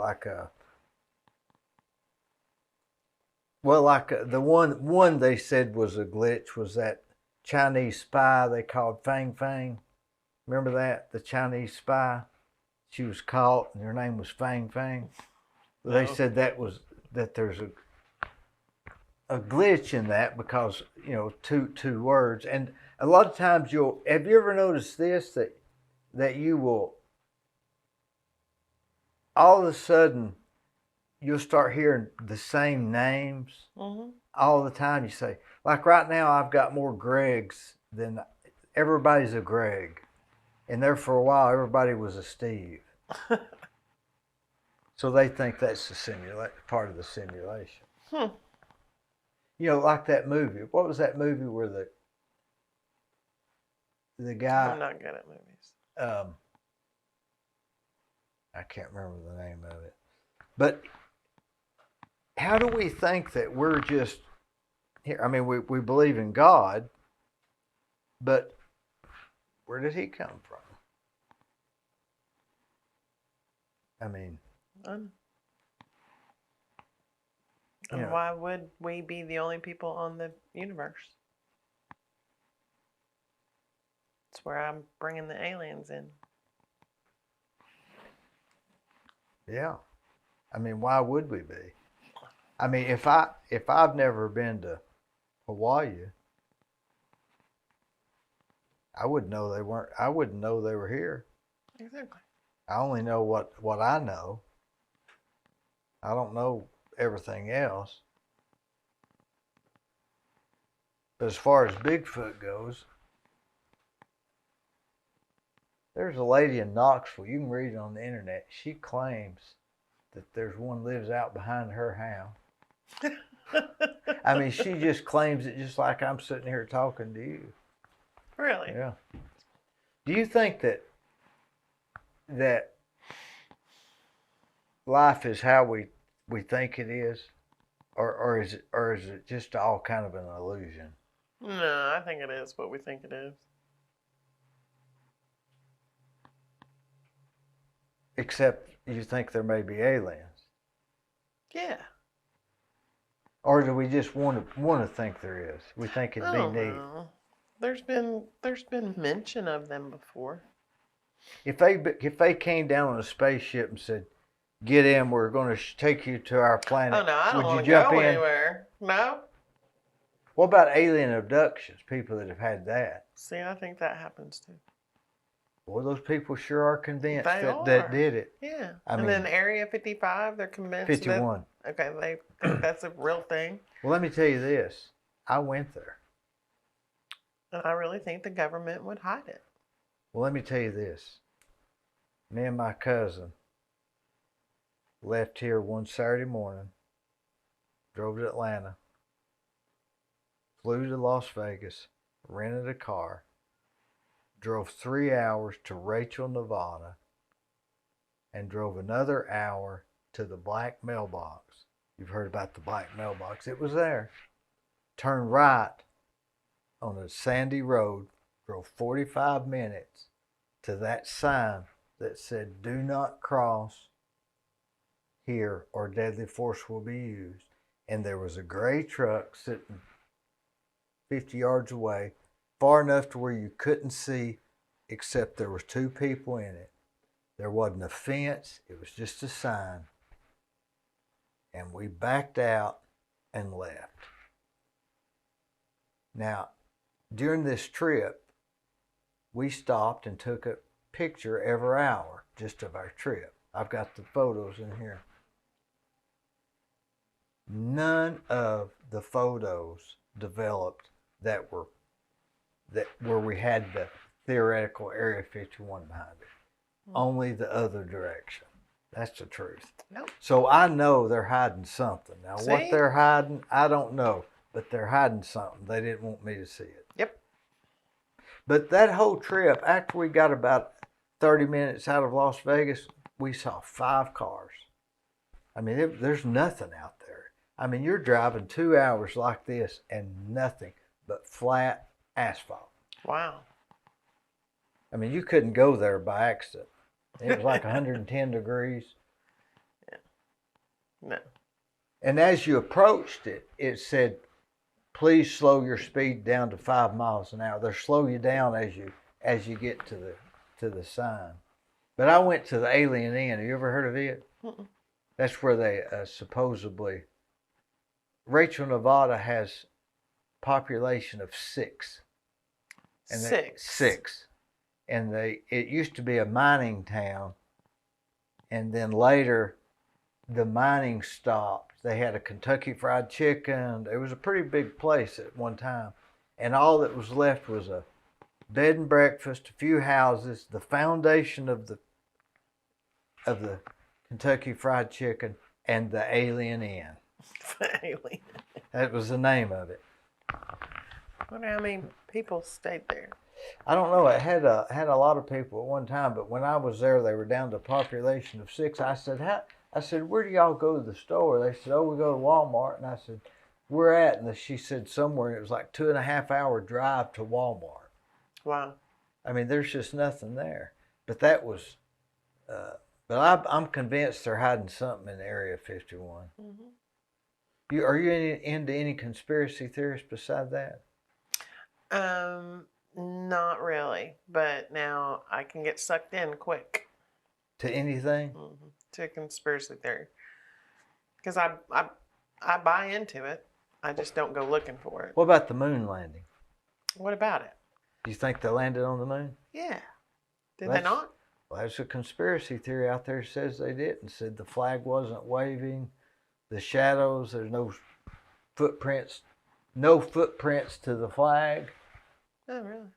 the one they said was a glitch was that Chinese spy they called Fang Fang. Remember that? The Chinese spy? She was caught and her name was Fang Fang. They said that there's a glitch in that because, two words. And a lot of times have you ever noticed this, that you will, all of a sudden, you'll start hearing the same names all the time. You say, like right now, I've got more Gregs than everybody's a Greg. And there for a while, everybody was a Steve. So they think that's part of the simulation. Like that movie. What was that movie where the guy? I'm not good at movies. I can't remember the name of it. But how do we think that we're just here? I mean, we believe in God, but where did he come from? I mean, and why would we be the only people on the universe? That's where I'm bringing the aliens in. Yeah. I mean, why would we be? I mean, if I've never been to Hawaii, I wouldn't know they were here. Exactly. I only know what I know. I don't know everything else. But as far as Bigfoot goes, there's a lady in Knoxville, you can read it on the internet. She claims that there's one lives out behind her house. I mean, she just claims it just like I'm sitting here talking to you. Really? Yeah. Do you think that life is how we think it is? Or is it just all kind of an illusion? No, I think it is what we think it is. Except you think there may be aliens. Yeah. Or do we just want to think there is? We think it'd be neat. Know. There's been mention of them before. If they came down on a spaceship and said, "Get in, we're going to take you to our planet," Oh no, I don't would want you to jump go in? anywhere. No. What about alien abductions? People that have had that. See, I think that happens too. Well, those people sure are convinced that did it. Yeah. I mean, then Area 55, they're convinced 51. Okay, they think that's a real thing. Well, let me tell you this. I went there. And I really think the government would hide it. Well, let me tell you this. Me and my cousin left here one Saturday morning, drove to Atlanta, flew to Las Vegas, rented a car, drove 3 hours to Rachel, Nevada, and drove another hour to the Black Mailbox. You've heard about the Black Mailbox. It was there. Turned right on a sandy road, drove 45 minutes to that sign that said, "Do not cross here or deadly force will be used. And there was a gray truck sitting 50 yards away, far enough to where you couldn't see, except there was two people in it. There wasn't a fence. It was just a sign. And we backed out and left. Now, during this trip, we stopped and took a picture every hour just of our trip. I've got the photos in here. None of the photos developed where we had the theoretical Area 51 behind it. Only the other direction. That's the truth. Nope. So I know they're hiding something. Now, See? what they're hiding, I don't know. But they're hiding something. They didn't want me to see it. Yep. But that whole trip, after we got about 30 minutes out of Las Vegas, we saw 5 cars. I mean, there's nothing out there. I mean, you're driving 2 hours like this and nothing but flat asphalt. Wow. I mean, you couldn't go there by accident. It was like 110 degrees. Yeah. No. And as you approached it, it said, please slow your speed down to 5 miles an hour. They'll slow you down as you get to the sign. But I went to the Alien Inn. Have you ever heard of it? Mm-mm. That's where they supposedly. Rachel, Nevada has population of 6. And 6. And it used to be a mining town, and then later the mining stopped. They had a Kentucky Fried Chicken. It was a pretty big place at one time, and all that was left was a bed and breakfast, a few houses, the foundation of the Kentucky Fried Chicken, and the Alien Inn. Alien. That was the name of it. I wonder how many people stayed there. I don't know. It had a lot of people at one time, but when I was there, they were down to a population of 6. I said, where do y'all go to the store? They said, oh, we go to Walmart. And I said, where at? And she said somewhere. And it was like 2.5 hour drive to Walmart. Wow. I mean, there's just nothing there. But that was, but I'm convinced they're hiding something in Area 51. Mm-hmm. Are you into any conspiracy theories beside that? Not really, but now I can get sucked in quick. To anything? Mm-hmm. To a conspiracy theory. Because I buy into it. I just don't go looking for it. What about the moon landing? What about it? Do you think they landed on the moon? Yeah. Did they not? Well, there's a conspiracy theory out there that says they didn't. Said the flag wasn't waving, the shadows, there's no footprints to the flag. Oh, really?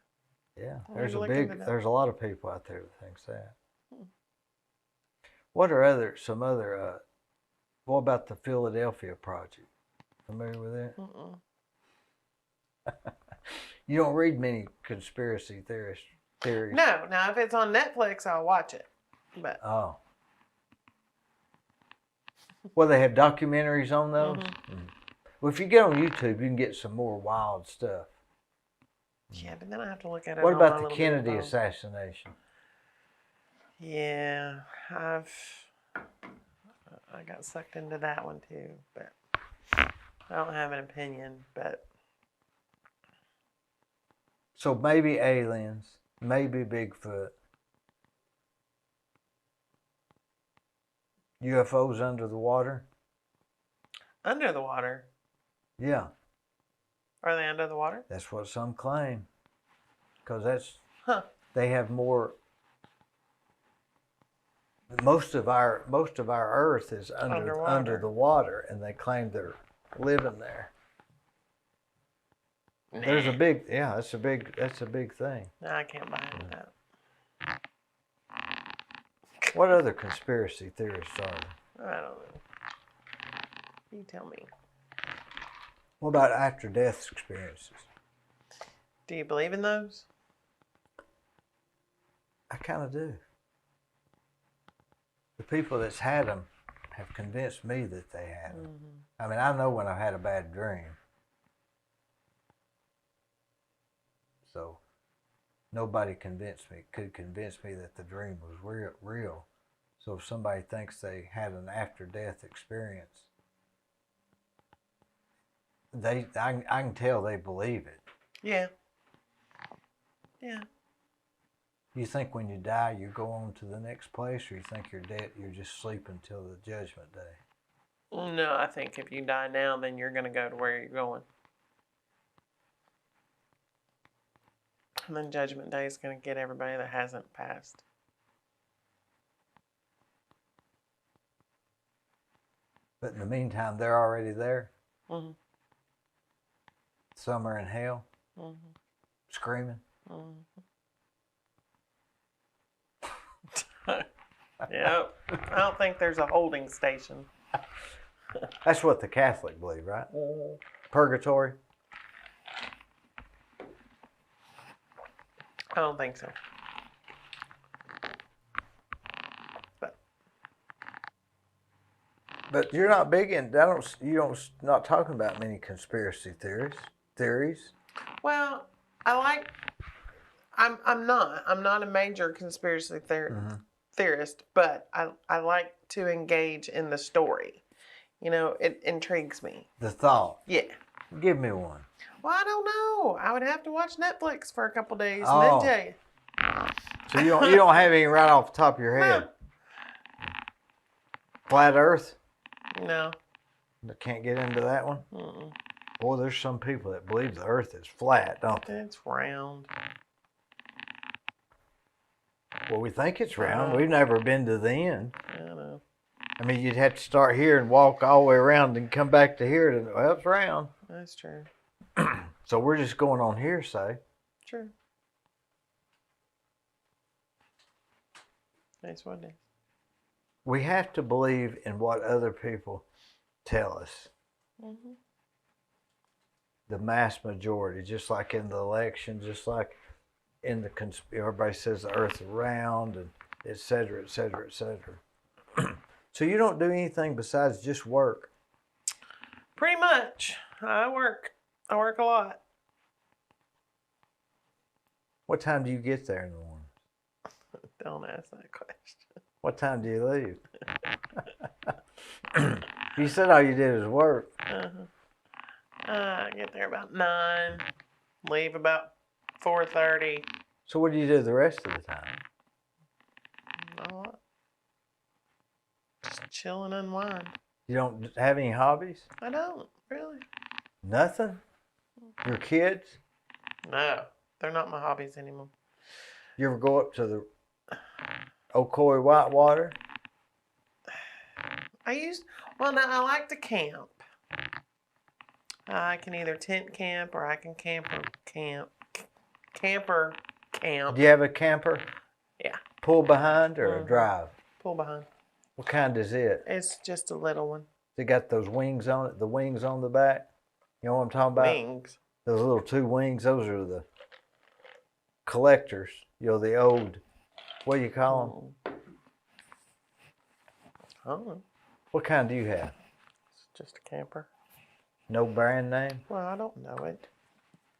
Yeah, there's a lot of people out there that thinks that. What about the Philadelphia Project? Familiar with that? You don't read many conspiracy theories. No. Now, if it's on Netflix, I'll watch it. But oh, well, they have documentaries on those. Mm-hmm. Well, if you get on YouTube, you can get some more wild stuff. Yeah, but then I have to look at it. What about the Kennedy assassination? Yeah, I got sucked into that one too, but I don't have an opinion. But so maybe aliens, maybe Bigfoot, UFOs under the water. Under the water? Yeah. Are they under the water? That's what some claim, because they have more. Most of our Earth is under the water, and they claim they're living there. Nah. There's a big that's a big thing. No, I can't buy into that. What other conspiracy theorists are there? I don't know. You tell me. What about after-death experiences? Do you believe in those? I kind of do. The people that's had them have convinced me that they had them. Mm-hmm. I mean, I know when I've had a bad dream. So nobody could convince me that the dream was real. So if somebody thinks they had an after-death experience, I can tell they believe it. Yeah. Yeah. You think when you die, you go on to the next place, or you think you're dead, you're just sleeping till the judgment day? No, I think if you die now, then you're going to go to where you're going. And then Judgment Day is going to get everybody that hasn't passed. But in the meantime, they're already there. Mm-hmm. Some are in hell, screaming. Yep. I don't think there's a holding station. That's what the Catholic believe, right? Purgatory. I don't think so. But you're not big in. Not talking about many conspiracy theories. Well, I'm not a major conspiracy theorist, but I like to engage in the story. You know, it intrigues me. The thought. Yeah. Give me one. Well, I don't know. I would have to watch Netflix for a couple days and then tell you. So you don't have any right off the top of your head. Flat Earth? No. I can't get into that one. Mm-mm. Boy, there's some people that believe the Earth is flat, don't they? It's round. Well, we think it's round. We've never been to the end. I know. I mean, you'd have to start here and walk all the way around and come back to here. And, well, it's round. That's true. So we're just going on hearsay. True. That's what it is. We have to believe in what other people tell us. Mm-hmm. The mass majority, just like in the election, just like in the everybody says the Earth is round, and et cetera, et cetera, et cetera. So you don't do anything besides just work? Pretty much. I work a lot. What time do you get there in the morning? Don't ask that question. What time do you leave? You said all you did was work. I get there about 9, leave about 4:30. So what do you do the rest of the time? Not a lot. Just chill and unwind. You don't have any hobbies? I don't, really. Nothing? Your kids? No, they're not my hobbies anymore. You ever go up to the Ocoee Whitewater? Well, now I like to camp. I can either tent camp or I can camper camp. Do you have a camper? Yeah. Pull behind or a drive? Pull behind. What kind is it? It's just a little one. They got those wings on it, the wings on the back? You know what I'm talking about? Wings. Those little 2 wings, those are the collectors. You know, the old, what do you call them? I don't know. What kind do you have? It's just a camper. No brand name? Well, I don't know it.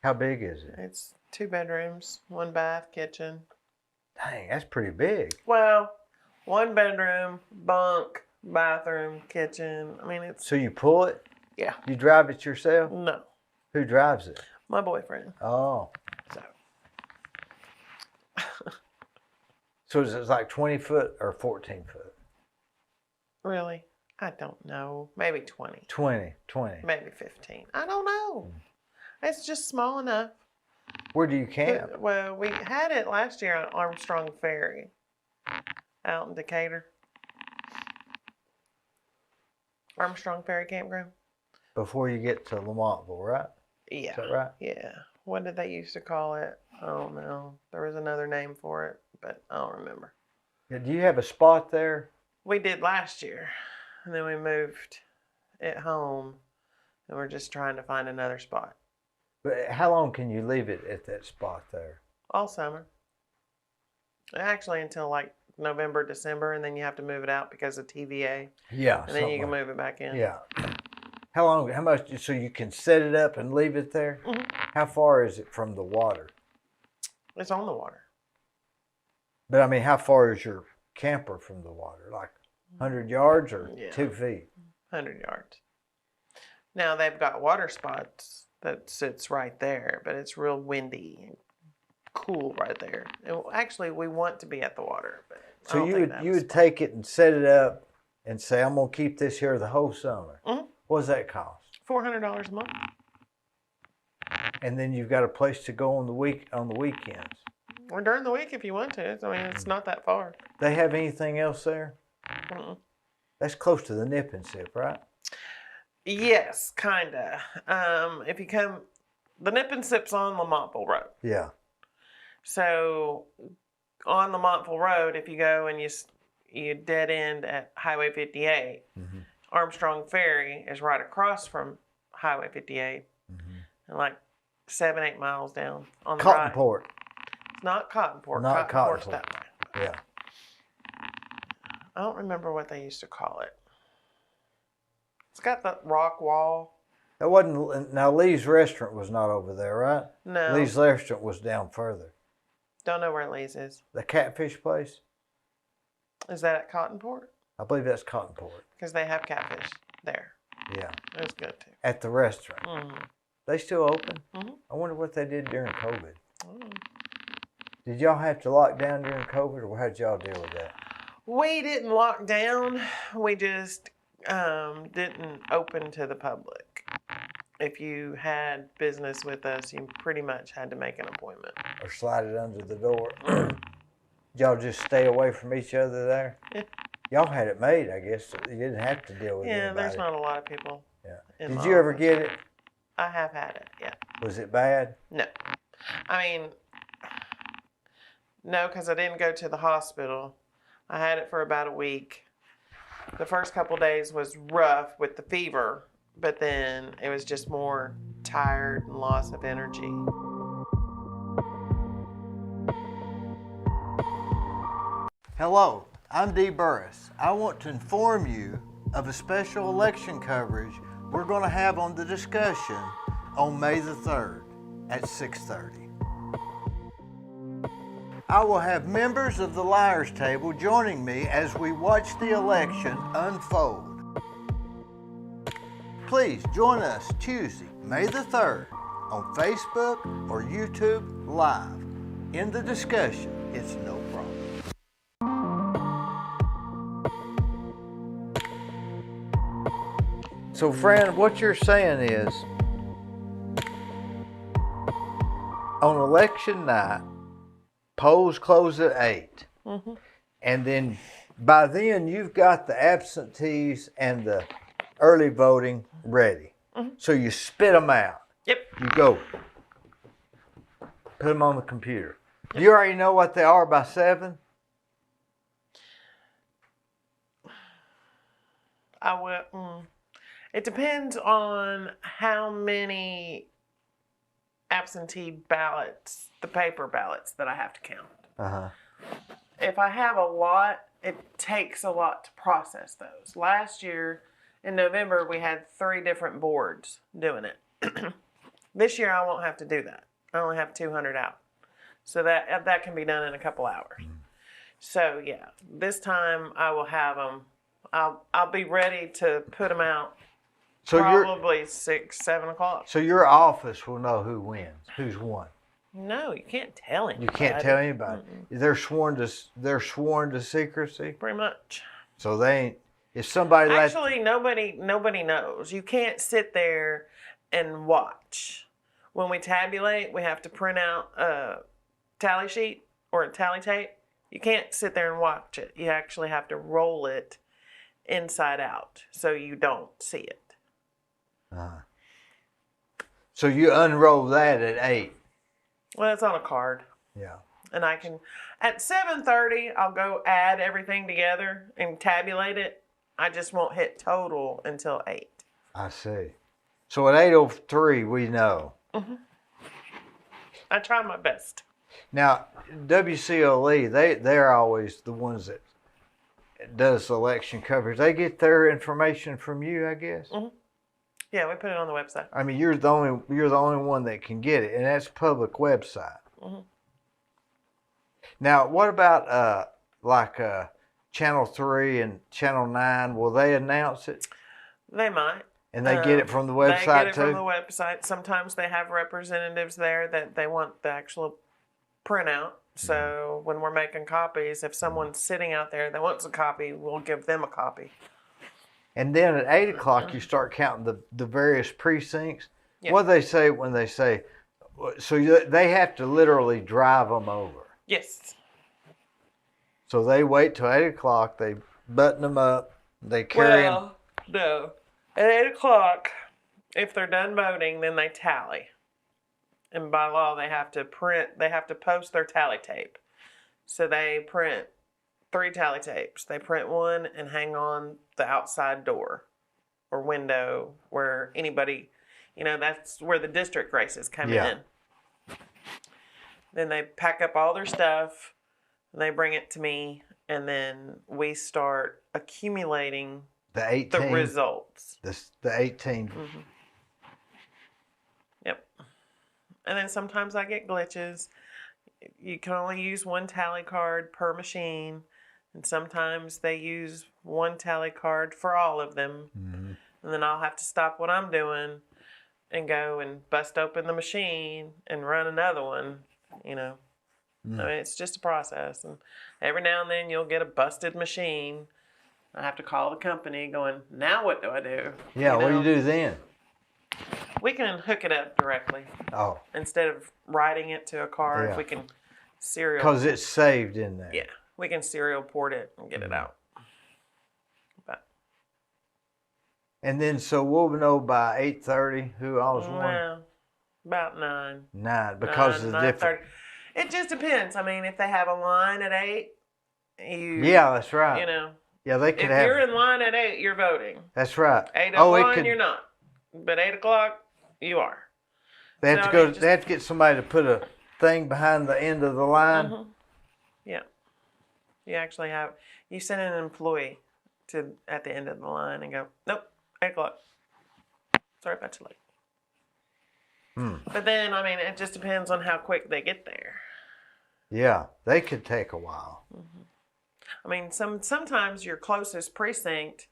How big is it? It's 2 bedrooms, 1 bath, kitchen. Dang, that's pretty big. Well, 1 bedroom, bunk, bathroom, kitchen. I mean, it's... So you pull it? Yeah. You drive it yourself? No. Who drives it? My boyfriend. Oh. So. So is it like 20 foot or 14 foot? Really? I don't know. Maybe 20. 20. Maybe 15. I don't know. It's just small enough. Where do you camp? Well, we had it last year on Armstrong Ferry out in Decatur. Armstrong Ferry Campground. Before you get to Lamontville, right? Yeah. Is that right? Yeah. What did they used to call it? I don't know. There was another name for it, but I don't remember. Yeah, do you have a spot there? We did last year, and then we moved it home, and we're just trying to find another spot. But how long can you leave it at that spot there? All summer. Actually, until like November, December, and then you have to move it out because of TVA. Yeah. And then you can move it back in. Yeah. How much, so you can set it up and leave it there? Mm-hmm. How far is it from the water? It's on the water. But I mean, how far is your camper from the water? Like 100 yards or 2 feet? 100 yards. Now they've got water spots that sits right there, but it's real windy and cool right there. And actually, we want to be at the water. But so you would take it and set it up and say, I'm going to keep this here the whole summer. Mm-hmm. What does that cost? $400 a month. And then you've got a place to go on the weekends. Or during the week if you want to. I mean, it's not that far. They have anything else there? Mm-mm. That's close to the Nip and Sip, right? Yes, kinda. If you come, the Nip and Sip's on Lamontville Road. Yeah. So on Lamontville Road, if you go and you dead end at Highway 58, Armstrong Ferry is right across from Highway 58, and like 7-8 miles down on the right. Cottonport. It's not Cottonport. Not Cottonport's Cottonport. that way. Yeah. I don't remember what they used to call it. It's got the rock wall. That wasn't. Now Lee's restaurant was not over there, right? No. Lee's restaurant was down further. Don't know where Lee's is. The catfish place. Is that at Cottonport? I believe that's Cottonport. Because they have catfish there. Yeah. It was good too. At the restaurant. Mm-hmm. They still open? Mm-hmm. I wonder what they did during COVID. Mm-hmm. Did y'all have to lock down during COVID, or how'd y'all deal with that? We didn't lock down. We just didn't open to the public. If you had business with us, you pretty much had to make an appointment. Or slide it under the door? Did y'all just stay away from each other there? Yeah. Y'all had it made, I guess. So you didn't have to deal with anybody. Yeah, there's not a lot of people. Yeah. Did you ever get it? I have had it, yeah. Was it bad? No. I mean, no, because I didn't go to the hospital. I had it for about a week. The first couple days was rough with the fever, but then it was just more tired and loss of energy. Hello, I'm Dee Burris. I want to inform you of a special election coverage we're going to have on The Discussion on May the 3rd at 6:30. I will have members of the Liars Table joining me as we watch the election unfold. Please join us Tuesday, May the 3rd on Facebook or YouTube Live. In The Discussion, it's no problem. So, Fran, what you're saying is, on election night, polls close at 8. Mm-hmm. And then by then, you've got the absentees and the early voting ready. Mm-hmm. So you spit them out. Yep. You go. Put them on the computer. Yep. You already know what they are by 7? I will. It depends on how many absentee ballots, the paper ballots that I have to count. Uh-huh. If I have a lot, it takes a lot to process those. Last year in November, we had 3 different boards doing it. This year, I won't have to do that. I only have 200 out. So that can be done in a couple hours. So yeah, this time I will have them. I'll be ready to put them out. So probably 6, 7 o'clock. So your office will know who wins, who's won. No, you can't tell anybody. You can't tell anybody. Mm-mm. They're sworn to secrecy. Pretty much. So they ain't. If somebody actually nobody knows. You can't sit there and watch. When we tabulate, we have to print out a tally sheet or a tally tape. You can't sit there and watch it. You actually have to roll it inside out so you don't see it. So you unroll that at 8. Well, it's on a card. Yeah. And I can, at 7:30, I'll go add everything together and tabulate it. I just won't hit total until 8. I see. So at 8:03, we know. Mm-hmm. I try my best. Now, WCOE, they're always the ones that does election coverage. They get their information from you, I guess. Mm-hmm. Yeah, we put it on the website. I mean, you're the only one that can get it, and that's public website. Mm-hmm. Now, what about Channel 3 and Channel 9, will they announce it? They might. And they get it from the They get website it too? from the website. Sometimes they have representatives there that they want the actual printout. So when we're making copies, if someone's sitting out there that wants a copy, we'll give them a copy. And then at 8 o'clock, you start counting the various precincts. Yeah. What do they say when they say, so they have to literally drive them over? Yes. So they wait till 8 o'clock, they button them up, they carry them. Well, no. At 8 o'clock, if they're done voting, then they tally. And by law, they have to post their tally tape. So they print 3 tally tapes. They print one and hang on the outside door or window where anybody, that's where the district races come in. Then they pack up all their stuff and they bring it to me, and then we start accumulating The 18. the results. The 18. Mm-hmm. Yep. And then sometimes I get glitches. You can only use one tally card per machine. And sometimes they use one tally card for all of them. Mm-hmm. And then I'll have to stop what I'm doing and go and bust open the machine and run another one, I mean, it's just a process. And every now and then you'll get a busted machine. I have to call the company going, now what do I do? Yeah, what do you do then? We can hook it up directly. Oh. Instead of writing it to a card, Yeah. we can serial. Because it's saved in there. Yeah, we can serial port it and get it out. But And then, so we'll know by 8:30 who all's won? well, about 9. 9, because of the different. 9:30. It just depends. I mean, if they have a line at 8, Yeah, that's right. Yeah, they could if have. you're in line at 8, you're voting. That's right. 8:01, you're not. But 8 o'clock, you are. They have So, to go. I mean, They have to get somebody to put a thing behind the end of the line. Mm-hmm. Yeah. You actually you send an employee at the end of the line and go, nope, 8 o'clock. Sorry about you late. But then, I mean, it just depends on how quick they get there. Yeah, they could take a while. I mean, sometimes your closest precinct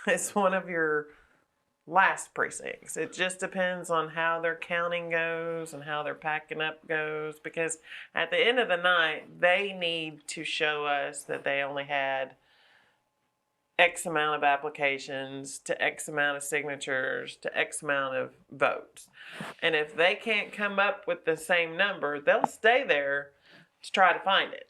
is one of your last precincts. It just depends on how their counting goes and how their packing up goes, because at the end of the night, they need to show us that they only had X amount of applications to X amount of signatures to X amount of votes. And if they can't come up with the same number, they'll stay there to try to find it.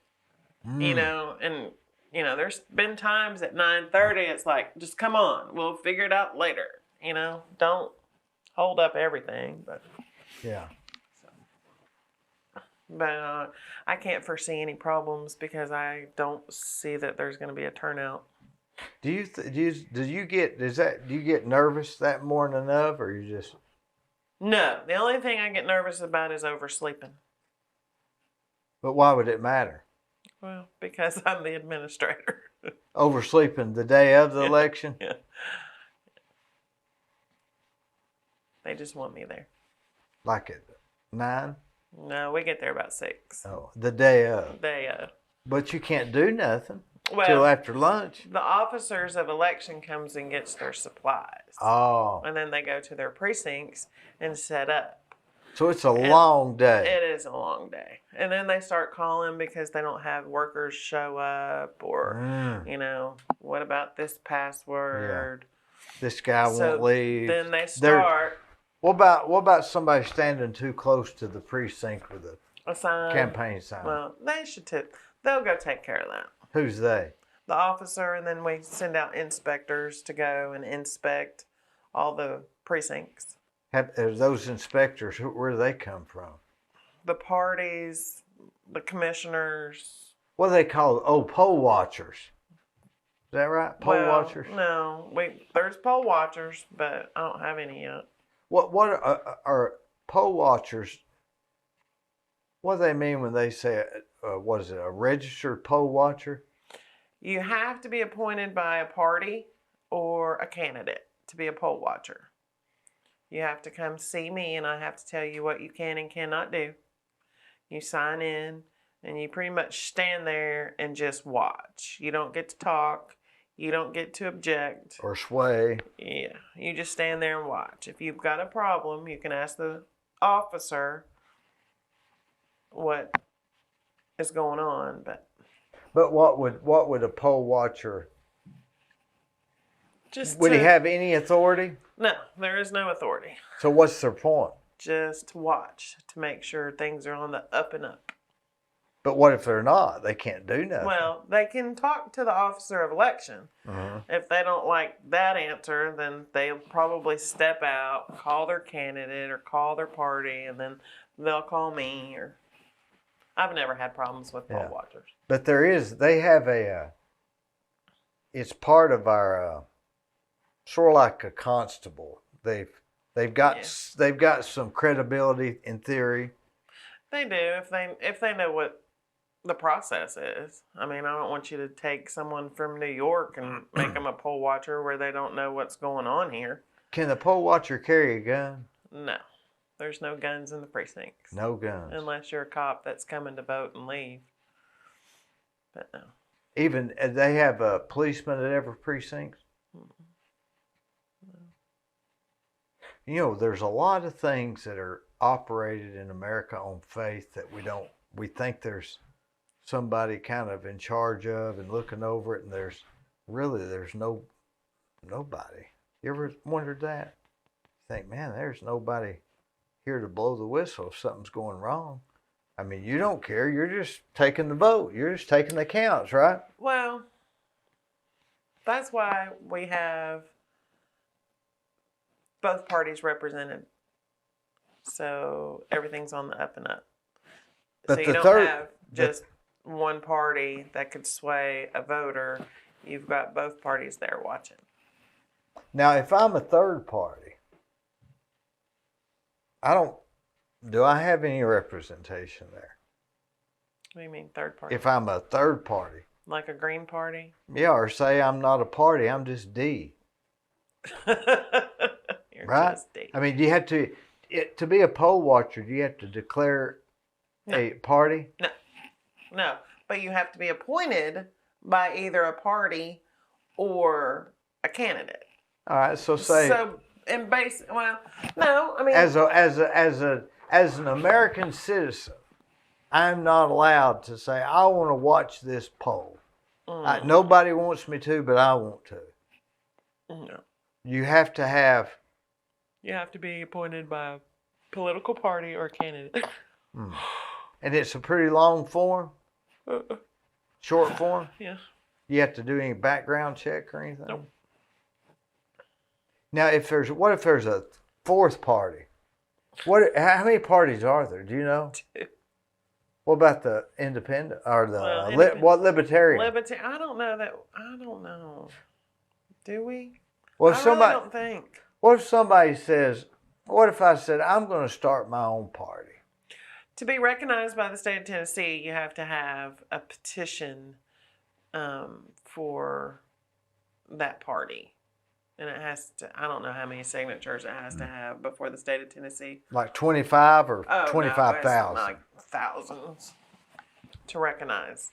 And there's been times at 9:30 it's like, just come on, we'll figure it out later. Don't hold up everything, but Yeah. I can't foresee any problems because I don't see that there's going to be a turnout. Do you get nervous that morning of, or you just? No, the only thing I get nervous about is oversleeping. But why would it matter? Well, because I'm the administrator. Oversleeping the day of the election? Yeah. They just want me there. Like at 9? No, we get there about 6. Oh, the day of. But you can't do nothing well, till after lunch. The officers of election comes and gets their supplies. Oh. And then they go to their precincts and set up. So it's a long day. It is a long day. And then they start calling because they don't have workers show up, or, what about this password? Yeah. This guy won't leave. Then they start. What about somebody standing too close to the precinct with a sign? Campaign sign? Well, they should too. They'll go take care of that. Who's they? The officer, and then we send out inspectors to go and inspect all the precincts. Are those inspectors, where do they come from? The parties, the commissioners. What do they call it? Oh, poll watchers. Is that right? Poll watchers? No, there's poll watchers, but I don't have any yet. What are poll watchers? What do they mean when they say, what is it, a registered poll watcher? You have to be appointed by a party or a candidate to be a poll watcher. You have to come see me, and I have to tell you what you can and cannot do. You sign in, and you pretty much stand there and just watch. You don't get to talk. You don't get to object. Or sway. Yeah, you just stand there and watch. If you've got a problem, you can ask the officer what is going on. But what would a poll watcher? Would he have any authority? No, there is no authority. So what's their point? Just to watch to make sure things are on the up and up. But what if they're not? They can't do nothing. Well, they can talk to the officer of election. If they don't like that answer, then they'll probably step out, call their candidate or call their party, and then they'll call me. Or I've never had problems with poll watchers. But they have it's part of our, sort of like a constable. They've got some credibility in theory. They do if they know what the process is. I mean, I don't want you to take someone from New York and make them a poll watcher where they don't know what's going on here. Can the poll watcher carry a gun? No. There's no guns in the precincts. No guns. Unless you're a cop that's coming to vote and leave. But no. Even they have a policeman at every precinct? No. You know, there's a lot of things that are operated in America on faith that we think there's somebody kind of in charge of and looking over it, and there's nobody. You ever wondered that? You think, man, there's nobody here to blow the whistle if something's going wrong. I mean, you don't care. You're just taking the vote. You're just taking the counts, right? Well, that's why we have both parties represented. So everything's on the up and up. But so you don't have just one party that could sway a voter. You've got both parties there watching. Now, if I'm a third party, do I have any representation there? What do you mean third party? If I'm a third party. Like a Green Party? Yeah, or say I'm not a party, I'm just D. You're right? Just D. I mean, do you have to be a poll watcher, do you have to declare a party? No, but you have to be appointed by either a party or a candidate. All right, so say no, I mean as an American citizen, I'm not allowed to say I want to watch this poll. Nobody wants me to, but I want to. No. You have to be appointed by a political party or a candidate. And it's a pretty long form? Short form? Yeah. You have to do any background check or anything? Nope. Now, what if there's a fourth party? How many parties are there? Do you know? 2. What about the independent or the libertarian? I don't know. Do we? Well, I really don't think. What if I said I'm going to start my own party? To be recognized by the state of Tennessee, you have to have a petition for that party. And it has to, I don't know how many signatures it has to have before the state of Tennessee. Like 25 or 25,000? No, like thousands to recognize.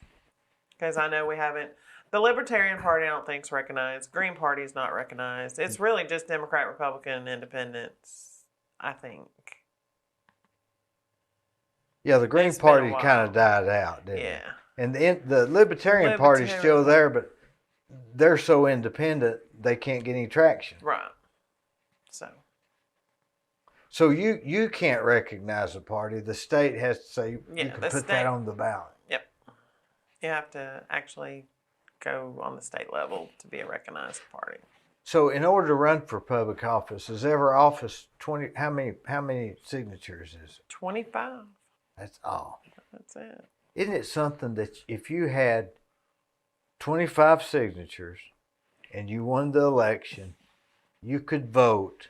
Because I know we haven't, the Libertarian Party I don't think is recognized. Green Party is not recognized. It's really just Democrat, Republican, and Independents, I think. Yeah, the Green Party kind of died out, didn't it? And the Libertarian Party's still there, but they're so independent they can't get any traction. Right. So you can't recognize a party. The state has to say you can put that on the ballot. Yep. You have to actually go on the state level to be a recognized party. So in order to run for public office, is every office 20? How many signatures is it? 25. That's all. That's it. Isn't it something that if you had 25 signatures and you won the election, you could vote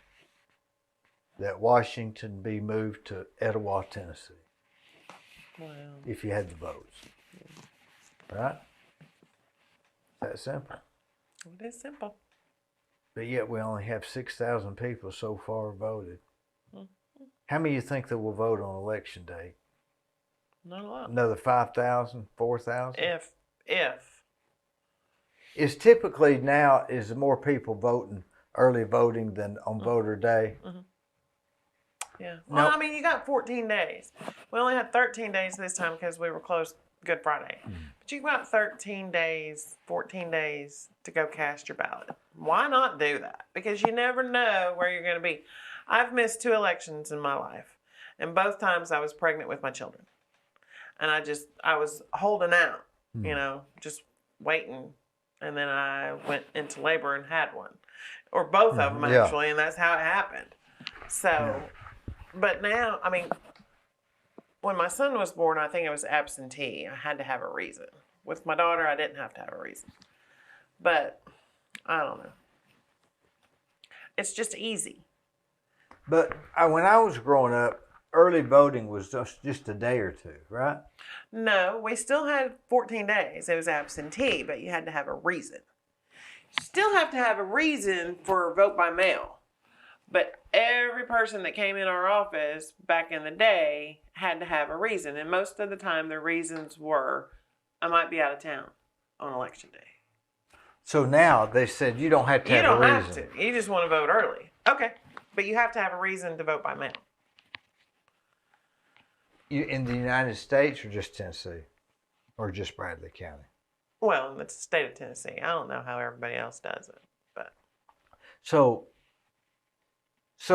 that Washington be moved to Etowah, Tennessee? Well, if you had the votes. Right? That simple. It is simple. But yet we only have 6,000 people so far voted. How many do you think that will vote on election day? Not a lot. Another 5,000, 4,000? If. Is typically now, is more people voting, early voting than on voter day? Mm-hmm. Yeah. Well, Now, I mean, you got 14 days. We only had 13 days this time because we were closed Good Friday. But you've got 13 days, 14 days to go cast your ballot. Why not do that? Because you never know where you're going to be. I've missed 2 elections in my life. And both times I was pregnant with my children. And I was holding out, just waiting. And then I went into labor and had one. Or both of them, actually. And that's how it happened. So, but now, I mean, when my son was born, I think it was absentee. I had to have a reason. With my daughter, I didn't have to have a reason. But, I don't know. It's just easy. But when I was growing up, early voting was just a day or two, right? No, we still had 14 days. It was absentee, but you had to have a reason. You still have to have a reason for vote by mail. But every person that came in our office back in the day had to have a reason. And most of the time, the reasons were, I might be out of town on election day. So now they said you don't have to have a reason. You don't have to. You just want to vote early. Okay. But you have to have a reason to vote by mail. In the United States or just Tennessee? Or just Bradley County? Well, it's the state of Tennessee. I don't know how everybody else does it. But So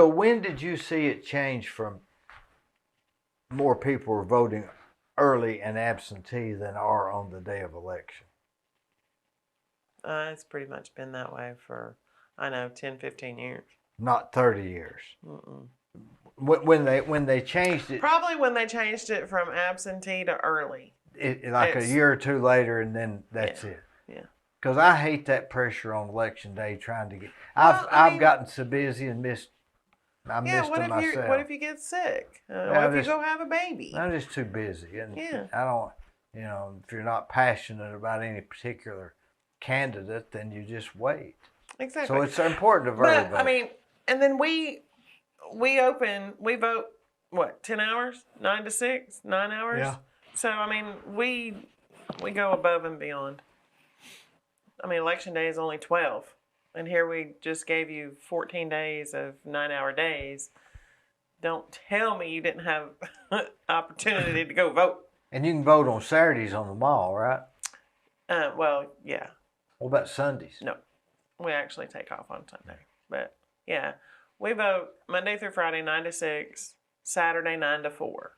when did you see it change from more people are voting early and absentee than are on the day of election? it's pretty much been that way for, 10, 15 years. Not 30 years. Mm-mm. When they changed it, Probably when they changed it from absentee to early. a year or two later, and then that's it. Yeah. Because I hate that pressure on election day trying to get. I've gotten so busy and missed. I missed them myself. What if you get sick? What if you go have a baby? I'm just too busy, and Yeah. I don't. If you're not passionate about any particular candidate, then you just wait. Exactly. So it's important to early vote. I mean, and then we vote, what, 10 hours? 9 to 6? 9 hours? Yeah. So, I mean, we go above and beyond. I mean, election day is only 12. And here we just gave you 14 days of 9-hour days. Don't tell me you didn't have opportunity to go vote. And you can vote on Saturdays on the mall, right? Well, yeah. What about Sundays? No, we actually take off on Sunday. But, yeah, we vote Monday through Friday, 9 to 6, Saturday, 9 to 4.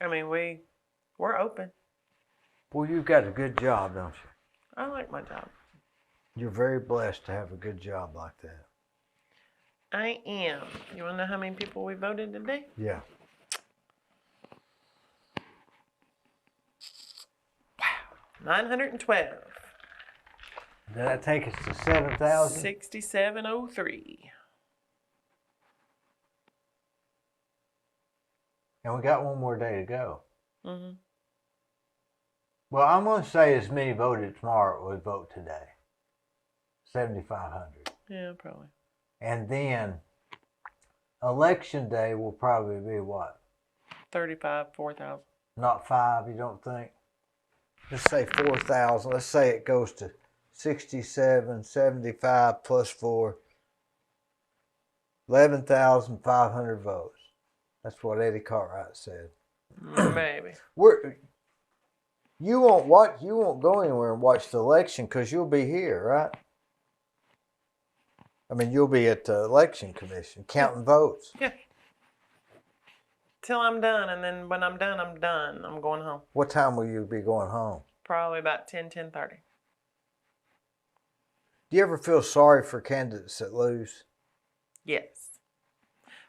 I mean, we're open. Well, you've got a good job, don't you? I like my job. You're very blessed to have a good job like that. I am. You want to know how many people we voted today? Yeah. Wow. 912. Did that take us to 7,000? 6703. And we got one more day to go. Mm-hmm. Well, I'm going to say as many voted tomorrow would vote today. 7,500. Yeah, probably. And then election day will probably be what? 35, 4,000. Not 5, you don't think? Let's say 4,000. Let's say it goes to 67, 75 plus 4. 11,500 votes. That's what Eddie Cartwright said. Maybe. You won't go anywhere and watch the election because you'll be here, right? I mean, you'll be at the election commission counting votes. Yeah. Till I'm done, and then when I'm done, I'm done. I'm going home. What time will you be going home? Probably about 10:30. Do you ever feel sorry for candidates that lose? Yes.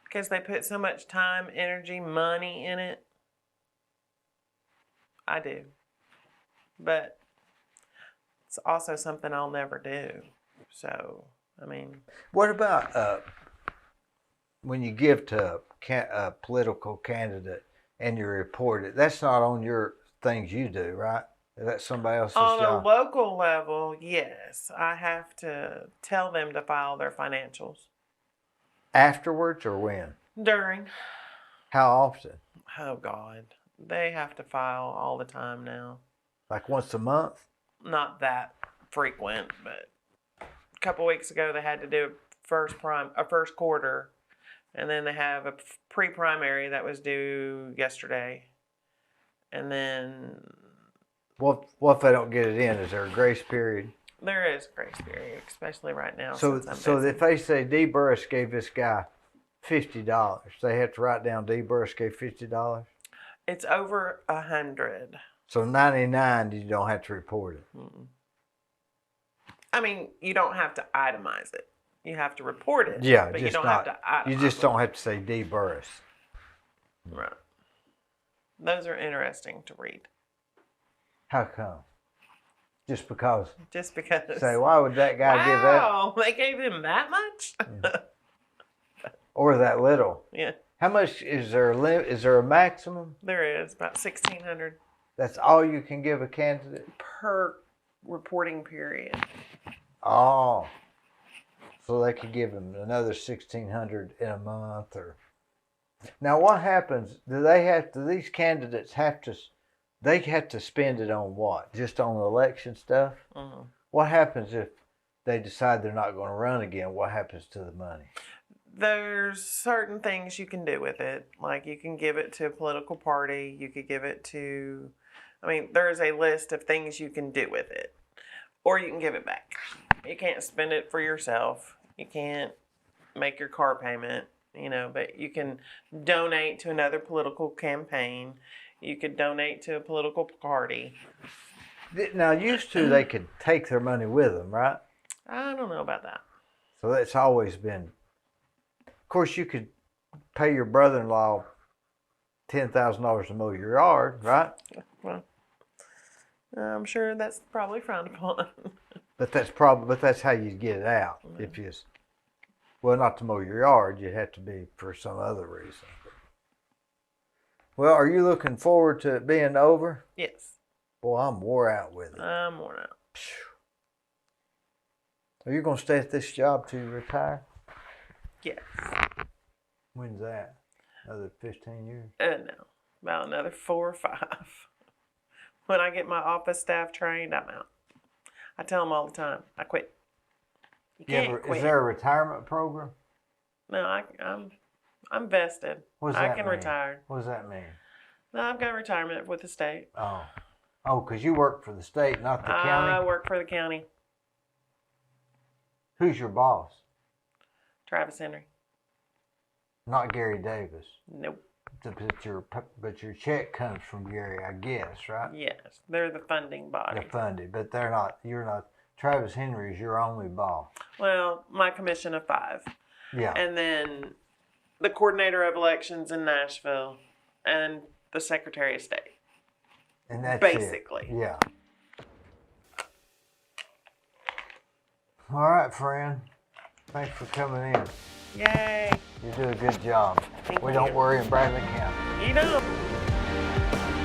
Because they put so much time, energy, money in it. I do. But it's also something I'll never do. So, I mean. What about when you give to a political candidate and you report it? That's not on your things you do, right? That's somebody else's job. On a local level, yes. I have to tell them to file their financials. Afterwards or when? During. How often? Oh God, they have to file all the time now. Like once a month? Not that frequent, but a couple weeks ago they had to do a first quarter, and then they have a pre-primary that was due yesterday, and then What if they don't get it in? Is there a grace period? there is a grace period, especially right now. So since I'm so busy. if they say Dee Burris gave this guy $50, they have to write down Dee Burris gave $50. It's over 100. So 99, you don't have to report it. Mm-mm. I mean, you don't have to itemize it. You have to report it. Yeah, but just you don't not. have to itemize You just it. don't have to say Dee Burris. Right. Those are interesting to read. How come? Just because. Just because. Say, why would that guy give that? Wow, they gave him that much? Or that little? Yeah, How much is there? Is there a maximum? there is about 1,600 That's all you can give a candidate? per reporting period. Oh. So they could give him another 1,600 in a month, or. Now what happens? Do these candidates have to? They have to spend it on what? Just on election stuff? Mhm. What happens if they decide they're not going to run again? What happens to the money? There's certain things you can do with it. Like you can give it to a political party. You could give it to, there's a list of things you can do with it. Or you can give it back. You can't spend it for yourself. You can't make your car payment, but you can donate to another political campaign. You could donate to a political party. Now, used to they could take their money with them, right? I don't know about that. So that's always been. Of course, you could pay your brother-in-law $10,000 to mow your yard, right? Well, I'm sure that's probably frowned upon. But that's how you get it out. Mm-hmm. If you, well, not to mow your yard, you'd have to be for some other reason. Well, are you looking forward to it being over? Yes. Boy, I'm wore out with it. I'm worn out. Are you going to stay at this job till you retire? Yes. When's that? Another 15 years? No, about another 4 or 5. When I get my office staff trained, I'm out. I tell them all the time, I quit. You can't quit. Is there a retirement program? No, I'm vested. What does I that can mean? retire. What does that mean? No, I've got retirement with the state. Oh, because you work for the state, not the I county? work for the county. Who's your boss? Travis Henry. Not Gary Davis. Nope. But your check comes from Gary, I guess, right? Yes, they're the funding body. They're funded, but they're not. You're not. Travis Henry is your only boss. Well, my commission of 5. Yeah. And then the coordinator of elections in Nashville and the Secretary of State. And that's basically. it. Yeah. All right, friend. Thanks for coming in. Yay. You do a good job. Thank We you. don't worry in Bradley County. You don't.